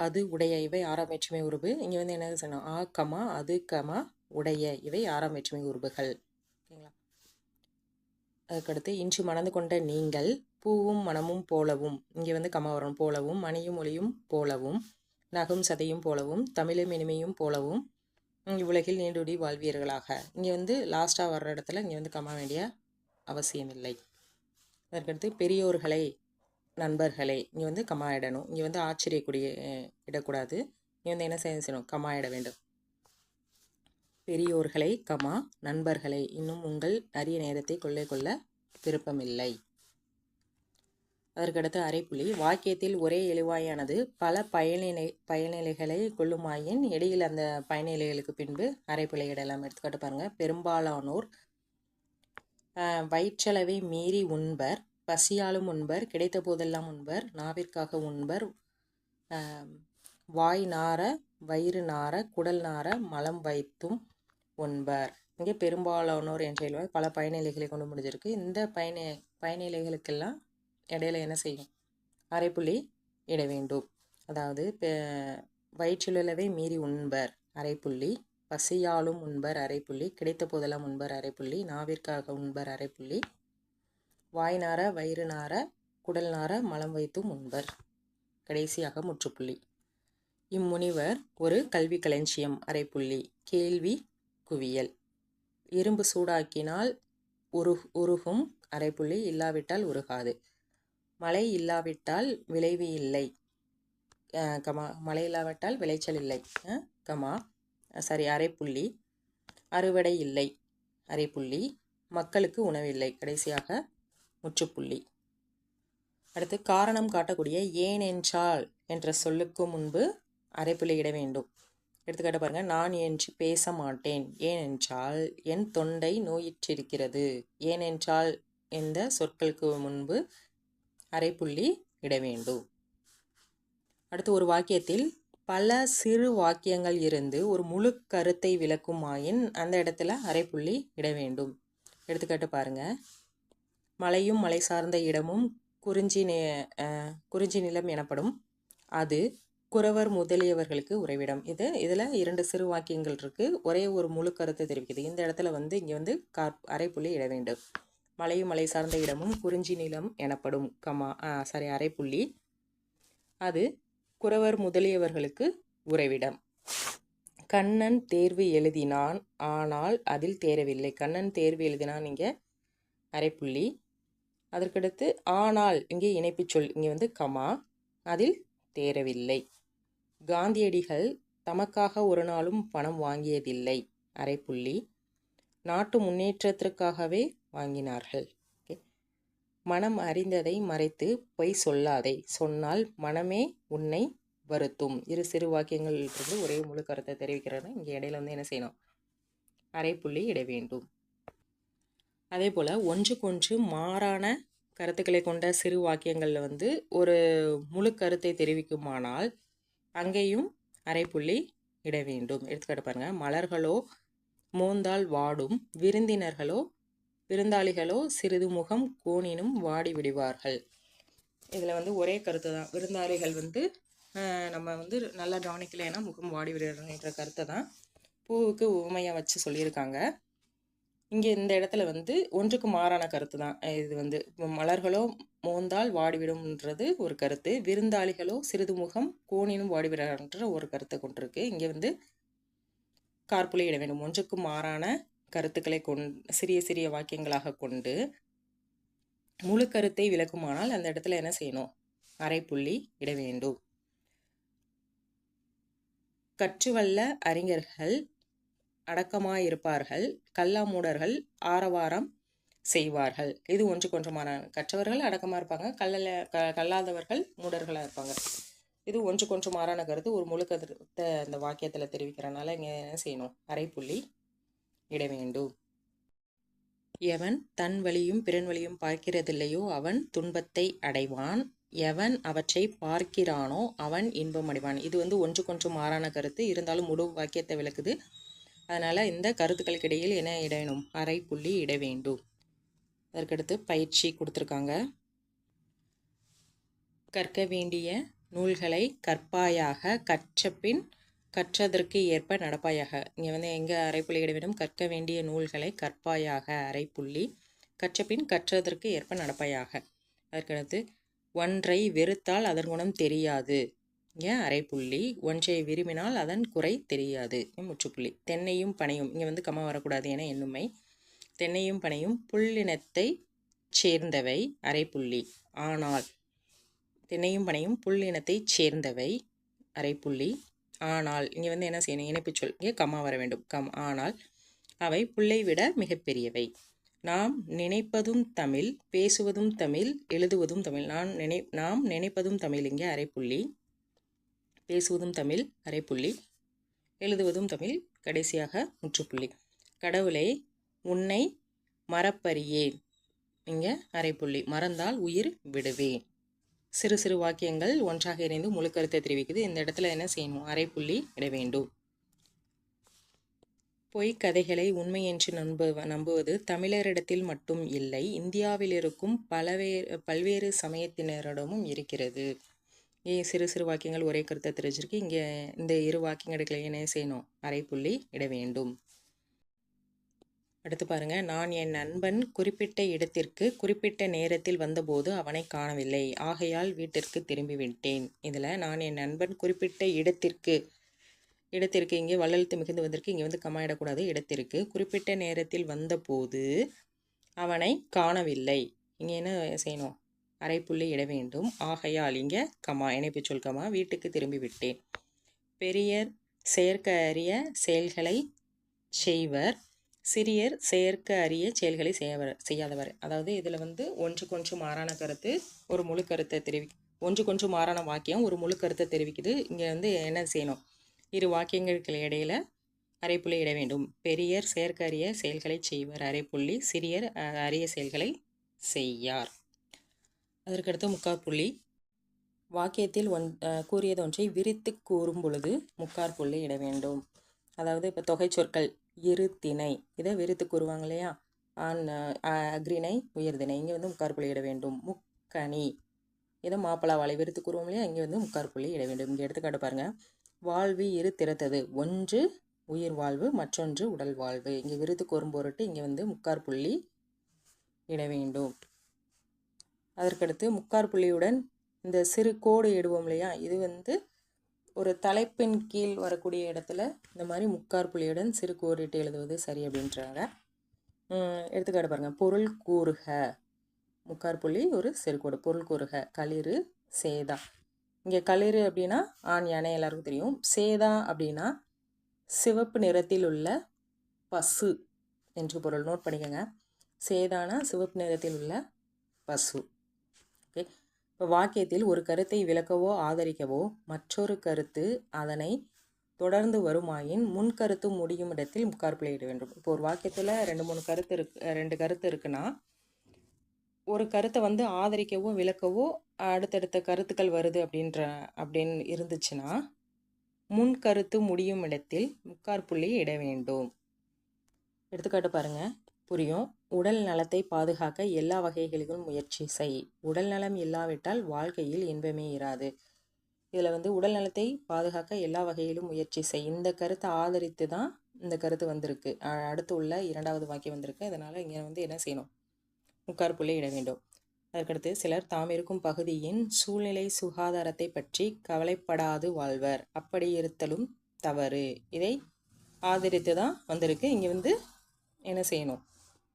அது உடைய இவை 6ஆம் வேற்றுமை உருபு. இங்கே வந்து என்ன சொன்னோம்? கமா அது கமா உடைய இவை 6ஆம் வேற்றுமை உருபுகள். ஓகேங்களா? அதுக்கடுத்து இன்று மணந்து கொண்ட நீங்கள் பூவும் மனமும் போலவும். இங்கே வந்து கமா வரும். போலவும் மணியும் ஒளியும் போலவும் நகும் சதையும் போலவும் தமிழும் இனிமையும் போலவும் இவ்வுலகில் நீடூடி வாழ்வீர்களாக. இங்கே வந்து லாஸ்ட்டாக வர்ற இடத்துல இங்கே வந்து கம்மா வேண்டிய அவசியமில்லை. அதற்கடுத்து பெரியோர்களை நண்பர்களே, இங்கே வந்து கம்மா இடணும். இங்கே வந்து ஆச்சரியக்கூடிய இடக்கூடாது. இங்கே வந்து என்ன செய்யணும், கம்மா இட வேண்டும். பெரியோர்களை கமா நண்பர்களை, இன்னும் உங்கள் அரிய நேரத்தை கொள்ள விருப்பமில்லை. அதற்கடுத்து அரைப்புள்ளி, வாக்கியத்தில் ஒரே எழுவாயானது பல பயனிலைகளை கொள்ளுமாயின் இடையில் அந்த பயனிலைகளுக்கு பின்பு அரைப்புள்ளி இடலாம். எடுத்துக்காட்டு பாருங்க. பெரும்பாலானோர் வயிற்றளவை மீறி உண்பர், பசியாலும் உண்பர், கிடைத்த போதெல்லாம் உண்பர், நாவிற்காக உண்பர், வாய் நார வயிறு நார குடல் நார மலம் வைத்தும் உண்பர். இங்கே பெரும்பாலானோர் என்ற எழுவாய் பல பயனிலைகளை கொண்டு முடிஞ்சிருக்கு. இந்த பயனிலைகளுக்கெல்லாம் இடையில என்ன செய்யும், அரைப்புள்ளி இட வேண்டும். அதாவது வயிற்றுளவை மீறி உண்பர் அரைப்புள்ளி, பசியாலும் உண்பர் அரைப்புள்ளி, கிடைத்த போதெல்லாம் உண்பர் அரைப்புள்ளி, நாவிற்காக உண்பர் அரைப்புள்ளி, வாய் நார வயிறு நார குடல் நார மலம் வைத்தும் உண்பர், கடைசியாக முற்றுப்புள்ளி. இம்முனிவர் ஒரு கல்வி களஞ்சியம் அரைப்புள்ளி, கேள்வி குவியல். இரும்பு சூடாக்கினால் உருகும் அரைப்புள்ளி, இல்லாவிட்டால் உருகாது. மழை இல்லாவிட்டால் விளைவு இல்லை, கமா மழை இல்லாவிட்டால் விளைச்சல் இல்லை, கமா அரைப்புள்ளி. அறுவடை இல்லை அரைப்புள்ளி, மக்களுக்கு உணவில்லை, கடைசியாக முற்றுப்புள்ளி. அடுத்து காரணம் காட்டக்கூடிய ஏனென்றால் என்ற சொல்லுக்கு முன்பு அரைப்புள்ளி இட வேண்டும். எடுத்துக்காட்ட பாருங்க. நான் என்று பேச மாட்டேன், ஏனென்றால் என் தொண்டை நோயிற்றிருக்கிறது. ஏனென்றால் இந்த சொற்களுக்கு முன்பு அரைப்புள்ளி இட வேண்டும். அடுத்து ஒரு வாக்கியத்தில் பல சிறு வாக்கியங்கள் இருந்து ஒரு முழு கருத்தை விளக்குமாயின் அந்த இடத்துல அரைப்புள்ளி இட வேண்டும். எடுத்துக்காட்டு பாருங்க. மலையும் மலை சார்ந்த இடமும் குறிஞ்சி நிலம் எனப்படும், அது குறவர் முதலியவர்களுக்கு உறைவிடம். இதில் 2 சிறு வாக்கியங்கள் இருக்கு, ஒரே ஒரு முழு கருத்தை தெரிவிக்குது. இந்த இடத்துல வந்து இங்கே வந்து அரைப்புள்ளி இட வேண்டும். மலையும் மலை சார்ந்த இடமும் குறிஞ்சி நிலம் எனப்படும், அரைப்புள்ளி, அது குறவர் முதலியவர்களுக்கு உறைவிடம். கண்ணன் தேர்வு எழுதினான், ஆனால் அதில் தேரவில்லை. கண்ணன் தேர்வு எழுதினான், இங்கே அரைப்புள்ளி. அதற்கடுத்து ஆனால் இங்கே இணைப்பு சொல், இங்கே வந்து கமா, அதில் தேரவில்லை. காந்தியடிகள் தமக்காக ஒரு நாளும் பணம் வாங்கியதில்லை அரைப்புள்ளி, நாட்டு முன்னேற்றத்திற்காகவே வாங்கினார்கள். மனம் அறிந்ததை மறைத்து பொய் சொல்லாதே, சொன்னால் மனமே உன்னை வருத்தும். 2 சிறு வாக்கியங்கள் இருந்து ஒரே முழு கருத்தை தெரிவிக்கிறது. இங்கே இடையில வந்து என்ன செய்யணும், அரைப்புள்ளி இட வேண்டும். அதே போல் ஒன்றுக்கொன்று மாறான கருத்துக்களை கொண்ட சிறு வாக்கியங்களில் வந்து ஒரு முழு கருத்தை தெரிவிக்குமானால் அங்கேயும் அரைப்புள்ளி இட வேண்டும். எடுத்துக்காட்டு பாருங்க. மலர்களோ மோந்தால் வாடும், விருந்தாளிகளோ சிறிது முகம் கோணினும் வாடி விடுவார்கள். இதில் வந்து ஒரே கருத்து தான். விருந்தாளிகள் வந்து நம்ம வந்து நல்லா கவனிக்கலைன்னா முகம் வாடி விடுறன்ற கருத்தை தான் பூவுக்கு உவமையாக வச்சு சொல்லியிருக்காங்க. இங்கே இந்த இடத்துல வந்து ஒன்றுக்கு மாறான கருத்து தான். இது வந்து மலர்களோ மோந்தால் வாடிவிடும்ன்றது ஒரு கருத்து, விருந்தாளிகளோ சிறிது முகம் கோணினும் வாடிவிடுன்ற ஒரு கருத்தை கொண்டிருக்கு. இங்கே வந்து காற்புள்ளி இட வேண்டும். ஒன்றுக்கு மாறான கருத்துக்களை சிறிய சிறிய வாக்கியங்களாக கொண்டு முழு கருத்தை விளக்குமானால் அந்த இடத்துல என்ன செய்யணும், அரைப்புள்ளி இட வேண்டும். கற்றுவல்ல அறிஞர்கள் அடக்கமாயிருப்பார்கள், கல்லாமூடர்கள் ஆரவாரம் செய்வார்கள். இது ஒன்றுக்கொன்றுமான. கற்றவர்கள் அடக்கமாக இருப்பாங்க, கல்லாதவர்கள் மூடர்களாக இருப்பாங்க. இது ஒன்றுக்கொன்று மாறான கருத்து. ஒரு முழு கருத்தை அந்த வாக்கியத்தில் தெரிவிக்கிறனால இங்கே என்ன செய்யணும், அரைப்புள்ளி இட வேண்டும். எவன் தன் வழியும் பிறன் வழியும் பார்க்கிறதில்லையோ அவன் துன்பத்தை அடைவான், எவன் அவற்றை பார்க்கிறானோ அவன் இன்பம் அடைவான். இது வந்து ஒன்றுக்கொன்று மாறான கருத்து, இருந்தாலும் முழு வாக்கியத்தை விளக்குது. அதனால் இந்த கருத்துக்களுக்கு இடையில் என்ன இடணும், அரைப்புள்ளி இட வேண்டும். அதற்கடுத்து பயிற்சி கொடுத்துருக்காங்க. கற்க வேண்டிய நூல்களை கற்பாயாக, கற்றபின் கற்றதற்கு ஏற்ப நடப்பாயாக. இங்கே வந்து எங்கே அரைப்புள்ளி இட வேண்டும், கற்க வேண்டிய நூல்களை கற்பாயாக அரைப்புள்ளி, கற்றபின் கற்றதற்கு ஏற்ப நடப்பாயாக. அதற்கடுத்து ஒன்றை வெறுத்தால் அதன் குணம் தெரியாது இங்கே அரைப்புள்ளி. ஒன்றை விரும்பினால் அதன் குறை தெரியாது, முற்றுப்புள்ளி. தென்னையும் பனையும், இங்கே வந்து கம்மா வரக்கூடாது என எண்ணுமை. தென்னையும் பனையும் புல்லினத்தை சேர்ந்தவை, அரைப்புள்ளி. ஆனால் தென்னையும் பனையும் புல்லினத்தை சேர்ந்தவை, அரைப்புள்ளி. ஆனால் இங்கே வந்து என்ன செய்யணும், இணைப்புச் சொல், இங்கே கம்மா வர வேண்டும். ஆனால் அவை புல்லை விட மிகப்பெரியவை. நாம் நினைப்பதும் தமிழ், பேசுவதும் தமிழ், எழுதுவதும் தமிழ். நாம் நினைப்பதும் தமிழ், இங்கே அரைப்புள்ளி. பேசுவதும் தமிழ், அரைப்புள்ளி. எழுதுவதும் தமிழ், கடைசியாக முற்றுப்புள்ளி. கடவுளை உன்னை மறப்பறியேன், இங்கே அரைப்புள்ளி. மறந்தால் உயிர் விடுவேன். சிறு சிறு வாக்கியங்கள் ஒன்றாக இணைந்து முழு கருத்தை தெரிவிக்குது. இந்த இடத்துல என்ன செய்யணும், அரைப்புள்ளி இட வேண்டும். பொய்க்கதைகளை உண்மை என்று நம்புவது தமிழரிடத்தில் மட்டும் இல்லை, இந்தியாவில் இருக்கும் பல்வேறு சமயத்தினரிடமும் இருக்கிறது. சிறு சிறு வாக்கியங்கள் ஒரே கருத்தை தெரிஞ்சிருக்கு. இங்கே இந்த இரு வாக்கியங்களுக்கு என்ன செய்யணும், அரைப்புள்ளி இட வேண்டும். அடுத்து பாருங்க, நான் என் நண்பன் குறிப்பிட்ட இடத்திற்கு குறிப்பிட்ட நேரத்தில் வந்தபோது அவனை காணவில்லை, ஆகையால் வீட்டிற்கு திரும்பிவிட்டேன். இதில் நான் என் நண்பன் குறிப்பிட்ட இடத்திற்கு இங்கே வள்ளலத்து மிகுந்து வந்திருக்கு. இங்கே வந்து கம்மா இடக்கூடாது. இடத்திற்கு குறிப்பிட்ட நேரத்தில் வந்தபோது அவனை காணவில்லை, இங்கே என்ன செய்யணும், அரைப்புள்ளி இட வேண்டும். ஆகையால் இங்கே கம்மா, இணைப்புச் சொல் கம்மா. வீட்டுக்கு திரும்பி விட்டேன். பெரியர் செயற்க அரிய செயல்களை செய்வர், சிறியர் செயற்க அரிய செயல்களை செய்யாதவர். அதாவது இதில் வந்து ஒன்றுக்கொன்று மாறான கருத்து, ஒரு முழு கருத்தை ஒன்றுக்கொன்று மாறான வாக்கியம் ஒரு முழு கருத்தை தெரிவிக்குது. இங்கே வந்து என்ன செய்யணும், இரு வாக்கியங்களுக்கு இடையில அரைப்புள்ளி இட வேண்டும். பெரியர் செயற்க அரிய செயல்களை செய்வர், அரைப்புள்ளி. சிறியர் அரிய செயல்களை செய்யார். அதற்கடுத்து முக்காற்புள்ளி. வாக்கியத்தில் கூறியதொன்றை விரித்து கூறும் பொழுது முக்காற்புள்ளி இட வேண்டும். அதாவது இப்போ தொகை சொற்கள் இரு திணை, இதை விரித்து கூறுவாங்க இல்லையா, அக்ரிணை உயர்திணை, இங்கே வந்து முக்காற்புள்ளி இட வேண்டும். முக்கணி, இதை மாப்பழா வாழை விரித்து கூறுவோம் இல்லையா, இங்கே வந்து முக்காற்புள்ளி இட வேண்டும். இங்கே எடுத்துக்காட்டு பாருங்க, வாழ்வு இரு திறத்தது, ஒன்று உயிர் வாழ்வு, மற்றொன்று உடல் வாழ்வு. இங்கே விரித்து கூறும் பொருட்டு இங்கே வந்து முக்காற்புள்ளி இட வேண்டும். அதற்கடுத்து முக்காற்புள்ளியுடன் இந்த சிறு கோடு இடுவோம் இல்லையா, இது வந்து ஒரு தலைப்பின் கீழ் வரக்கூடிய இடத்துல இந்த மாதிரி முக்காற்புள்ளியுடன் சிறு கோடிட்டு எழுதுவது சரி அப்படின்றாங்க. எடுத்துக்காட்டு பாருங்கள், பொருள் கூறுக, முக்காற்புள்ளி ஒரு சிறுகோடு. பொருள் கூறுக, களிறு சேதா. இங்கே களிறு அப்படின்னா ஆண் யானை, எல்லாருக்கும் தெரியும். சேதா அப்படின்னா சிவப்பு நிறத்தில் உள்ள பசு என்று பொருள். நோட் பண்ணிக்கோங்க, சேதானா சிவப்பு நிறத்தில் உள்ள பசு. ஓகே, இப்போ வாக்கியத்தில் ஒரு கருத்தை விளக்கவோ ஆதரிக்கவோ மற்றொரு கருத்து அதனை தொடர்ந்து வருமாயின் முன்கருத்து முடியும் இடத்தில் முக்காற்புள்ளி இட வேண்டும். இப்போ ஒரு வாக்கியத்தில் ரெண்டு கருத்து இருக்குன்னா, ஒரு கருத்தை வந்து ஆதரிக்கவோ விளக்கவோ அடுத்தடுத்த கருத்துக்கள் வருது அப்படின்னு இருந்துச்சுன்னா முன்கருத்து முடியும் இடத்தில் முக்காற்புள்ளி இட வேண்டும். எடுத்துக்காட்டு பாருங்க, புரியும். உடல் நலத்தை பாதுகாக்க எல்லா வகைகளிலும் முயற்சி செய், உடல் நலம் இல்லாவிட்டால் வாழ்க்கையில் இன்பமே இராது. இதில் வந்து உடல் நலத்தை பாதுகாக்க எல்லா வகையிலும் முயற்சி செய், இந்த கருத்தை ஆதரித்து தான் இந்த கருத்து வந்திருக்கு. அடுத்து உள்ள இரண்டாவது வாக்கியம் வந்திருக்கு. அதனால் இங்கே வந்து என்ன செய்யணும், முக்காற்புள்ளி இட வேண்டும். அதற்கடுத்து, சிலர் தாம் இருக்கும் பகுதியின் சூழ்நிலை சுகாதாரத்தை பற்றி கவலைப்படாது வாழ்வர், அப்படி இருத்தலும் தவறு. இதை ஆதரித்து தான் வந்திருக்கு. இங்கே வந்து என்ன செய்யணும்,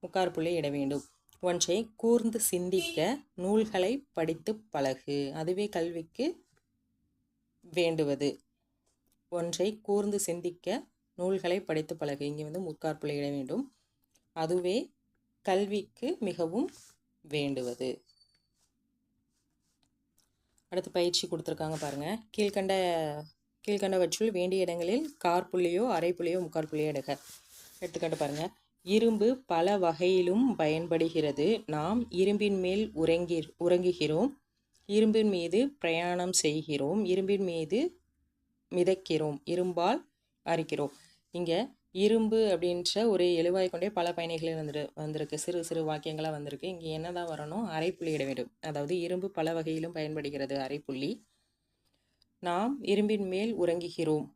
முக்காற்புள்ளி இட வேண்டும். ஒன்றை கூர்ந்து சிந்திக்க நூல்களை படித்து பழகு, அதுவே கல்விக்கு வேண்டுவது. ஒன்றை கூர்ந்து சிந்திக்க நூல்களை படித்து பழகு, இங்கே வந்து முக்காற்புள்ளி இட வேண்டும். அதுவே கல்விக்கு மிகவும் வேண்டுவது. அடுத்து பயிற்சி கொடுத்துருக்காங்க பாருங்க. கீழ்கண்டவற்றுள் வேண்டிய இடங்களில் காற்புள்ளியோ அரைப்புள்ளியோ முக்காற்புள்ளியோ எடுக்க. எடுத்துக்காட்டு பாருங்க, இரும்பு பல வகையிலும் பயன்படுகிறது, நாம் இரும்பின் மேல் உறங்குகிறோம், இரும்பின் மீது பிரயாணம் செய்கிறோம், இரும்பின் மீது மிதக்கிறோம், இரும்பால் அரிக்கிறோம். இங்கே இரும்பு அப்படின்ற ஒரு எழுவாய் கொண்டே பல பயணிகள் வந்திருக்கு. சிறு சிறு வாக்கியங்களாக வந்திருக்கு. இங்கே என்ன தான் வரணும், அரைப்புள்ளி இட வேண்டும். அதாவது இரும்பு பல வகையிலும் பயன்படுகிறது, அரைப்புள்ளி. நாம் இரும்பின் மேல் உறங்குகிறோம்,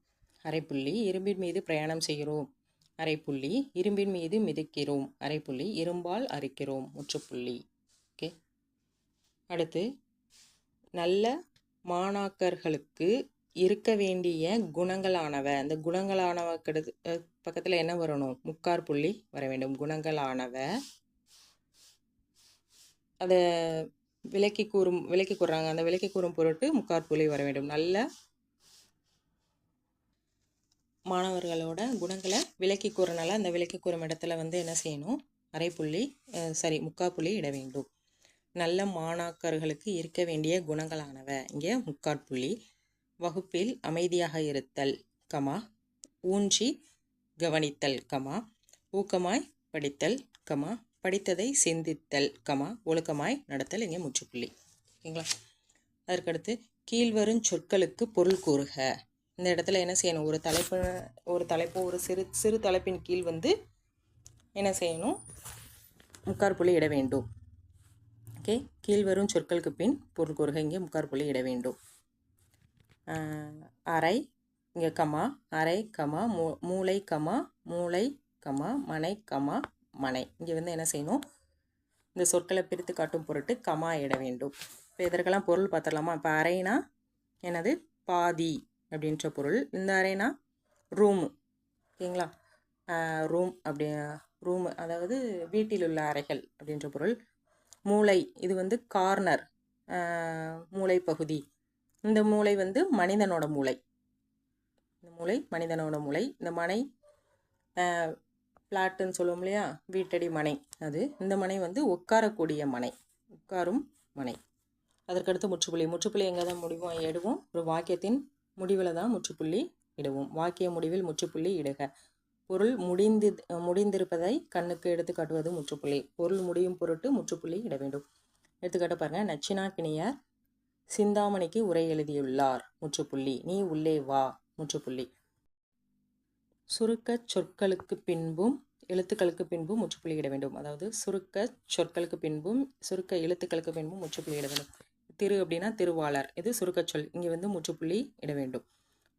அரைப்புள்ளி. இரும்பின் மீது பிரயாணம் செய்கிறோம், அரைப்புள்ளி. இரும்பின் மீது மிதக்கிறோம், அரைப்புள்ளி. இரும்பால் அரிக்கிறோம், முற்றுப்புள்ளி. ஓகே, அடுத்து நல்ல மாணாக்கர்களுக்கு இருக்க வேண்டிய குணங்களானவ. அந்த குணங்களானவ பக்கத்தில் என்ன வரணும்? முக்கார் புள்ளி வர வேண்டும். குணங்களானவ அதை விளக்கி கூறுறாங்க. அந்த விளக்கி கூறும் பொருட்டு முக்கார் புள்ளி வர வேண்டும். நல்ல மாணவர்களோட குணங்களை விளக்கி கூறனால அந்த விளக்கி கூறும் இடத்துல வந்து என்ன செய்யணும்? முக்கால் புள்ளி இட வேண்டும். நல்ல மாணாக்கர்களுக்கு இருக்க வேண்டிய குணங்களானவ. இங்கே முக்கால் புள்ளி. வகுப்பில் அமைதியாக இருத்தல், ஊன்றி கவனித்தல், ஊக்கமாய் படித்தல், படித்ததை சிந்தித்தல், ஒழுக்கமாய் நடத்தல். இங்கே முற்றுப்புள்ளி. ஓகேங்களா? அதற்கடுத்து கீழ்வரும் சொற்களுக்கு பொருள் கூறுக. இந்த இடத்துல என்ன செய்யணும்? ஒரு தலைப்பு ஒரு சிறு தலைப்பின் கீழ் வந்து என்ன செய்யணும்? முக்கார் புள்ளி இட வேண்டும். ஓகே, கீழ்வரும் சொற்களுக்கு பின் பொருள் கூறுக. இங்கே முக்கார் புள்ளி இட வேண்டும். அறை, இங்கே அறை, மூளை, மூளை, மனை, மனை. இங்கே வந்து என்ன செய்யணும்? இந்த சொற்களை பிரித்து காட்டும் பொருட்டு இட வேண்டும். இப்போ இதற்கெல்லாம் பொருள் பார்த்துடலாமா? இப்போ அறைனா என்னது? பாதி அப்படின்ற பொருள். இந்த அறைனா ரூமு. ஓகேங்களா? ரூம் அதாவது வீட்டில் உள்ள அறைகள் அப்படின்ற பொருள். மூளை, இது வந்து கார்னர், மூளை பகுதி. இந்த மூளை வந்து மனிதனோட மூளை. இந்த மூளை மனிதனோட மூளை. இந்த மனை பிளாட்டுன்னு சொல்லுவோம் இல்லையா? வீட்டடி மனை. இந்த மனை வந்து உட்காரக்கூடிய மனை, உட்காரும் மனை. அதற்கடுத்து முற்றுப்புள்ளி எங்கே தான் இடுவோம்? ஒரு வாக்கியத்தின் முடிவில் தான் முற்றுப்புள்ளி இடுவோம். வாக்கிய முடிவில் முற்றுப்புள்ளி இடுக. பொருள் முடிந்திருப்பதை கண்ணுக்கு எடுத்து காட்டுவது முற்றுப்புள்ளி. பொருள் முடியும் பொருட்டு முற்றுப்புள்ளி இட வேண்டும். எடுத்துக்காட்ட பாருங்க. நச்சினாக்கினியார் சிந்தாமணிக்கு உரை எழுதியுள்ளார், முற்றுப்புள்ளி. நீ உள்ளே வா, முற்றுப்புள்ளி. சுருக்க சொற்களுக்கு பின்பும் எழுத்துக்களுக்கு பின்பும் முற்றுப்புள்ளி இட வேண்டும். அதாவது சுருக்க சொற்களுக்கு பின்பும் சுருக்க எழுத்துக்களுக்கு பின்பும் முற்றுப்புள்ளி இட வேண்டும். திரு அப்படின்னா திருவாளர், இது சுருக்க சொல். இங்கே வந்து முற்றுப்புள்ளி இட வேண்டும்.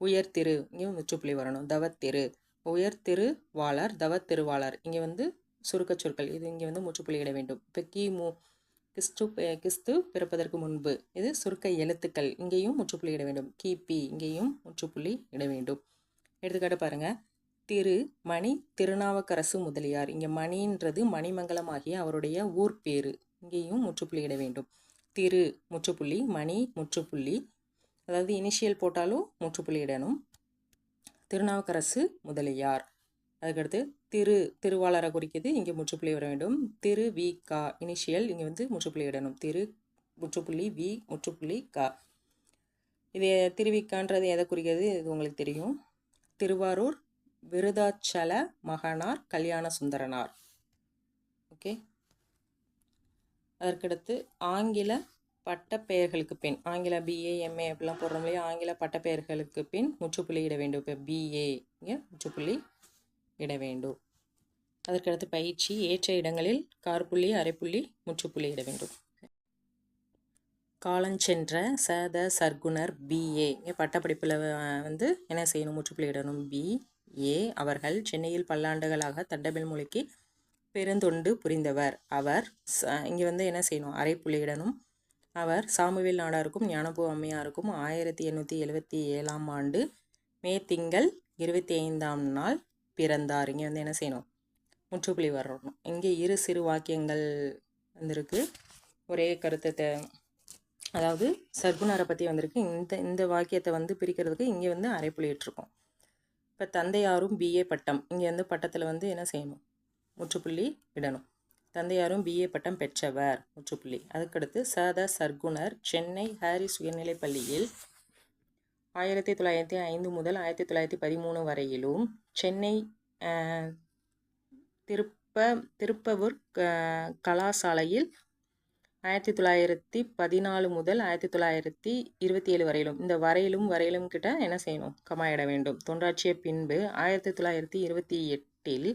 உயர் திரு, இங்கே முற்றுப்புள்ளி வரணும். தவத்திரு, உயர் திருவாளர், தவத்திருவாளர். இங்கே வந்து சுருக்க சொற்கள், இது இங்கே வந்து முற்றுப்புள்ளி இட வேண்டும். இப்போ கிறிஸ்து பிறப்பதற்கு முன்பு, இது சுருக்க எழுத்துக்கள். இங்கேயும் முற்றுப்புள்ளி இட வேண்டும். கிபி, இங்கேயும் முற்றுப்புள்ளி இட வேண்டும். எடுத்துக்காட்டு பாருங்க. திரு மணி திருநாவுக்கரசு முதலியார். இங்கே மணின்றது மணிமங்கலம் ஆகிய அவருடைய ஊர் பேரு. இங்கேயும் முற்றுப்புள்ளி இட வேண்டும். திரு முற்றுப்புள்ளி, மணி முற்றுப்புள்ளி. அதாவது இனிஷியல் போட்டாலும் முற்றுப்புள்ளி இடணும். திருநாவுக்கரசு முதலியார். அதுக்கடுத்து திருவாளரை குறிக்கிறது, இங்கே முற்றுப்புள்ளி வர வேண்டும். திரு வி கா, இனிஷியல், இங்கே வந்து முற்றுப்புள்ளி இடணும். திரு முற்றுப்புள்ளி வி முற்றுப்புள்ளி கா. இது திருவிக்கான்றது எதை குறிக்கிறது? இது உங்களுக்கு தெரியும். திருவாரூர் விருதாச்சல மகனார் கல்யாண சுந்தரனார். ஓகே. அதற்கடுத்து ஆங்கில பட்டப்பெயர்களுக்கு பின், ஆங்கில BA MA அப்படிலாம் போடுறோம் இல்லையா? ஆங்கில பட்டப்பெயர்களுக்கு பின் முற்றுப்புள்ளி இட வேண்டும். இப்போ BA இங்கே முற்றுப்புள்ளி இட வேண்டும். அதற்கடுத்து பயிற்சி. ஏற்ற இடங்களில் காற்புள்ளி, அரைப்புள்ளி, முற்றுப்புள்ளி இட வேண்டும். காலஞ்சென்ற சத சர்க்குணர் BA, இங்கே பட்டப்படிப்பில் வந்து என்ன செய்யணும்? முற்றுப்புள்ளி இடணும். BA அவர்கள் சென்னையில் பல்லாண்டுகளாக தண்டமிழ் மொழிக்கு பெருந்தொண்டு புரிந்தவர். அவர், இங்கே வந்து என்ன செய்யணும்? அரைப்புள்ளி இடணும். அவர் சாமுவேல் நாடாருக்கும் ஞானபூ அம்மையாருக்கும் 1877ஆம் ஆண்டு மே திங்கள் 25ஆம் நாள் பிறந்தார். இங்கே வந்து என்ன செய்யணும்? முற்றுப்புள்ளி வரணும். இங்கே இரு சிறு வாக்கியங்கள் வந்திருக்கு. ஒரே கருத்தை, அதாவது சர்க்குணரை பற்றி வந்திருக்கு. இந்த வாக்கியத்தை வந்து பிரிக்கிறதுக்கு இங்கே வந்து அரைப்புள்ளி இட்டிருக்கோம். இப்போ தந்தையாரும் BA பட்டம், இங்கே வந்து பட்டத்தில் வந்து என்ன செய்யணும்? முற்றுப்புள்ளி இடணும். தந்தையாரும் BA பட்டம் பெற்றவர், முற்றுப்புள்ளி. அதுக்கடுத்து சத சர்க்குணர் சென்னை ஹாரிஸ் உயர்நிலைப் பள்ளியில் 1905 முதல் 1913 வரையிலும், சென்னை திருப்பவூர் கலாசாலையில் 1914 முதல் 1927 வரையிலும். இந்த வரையிலும் கிட்ட என்ன செய்யணும்? இட வேண்டும். தொண்டாற்றிய பின்பு 1928இல்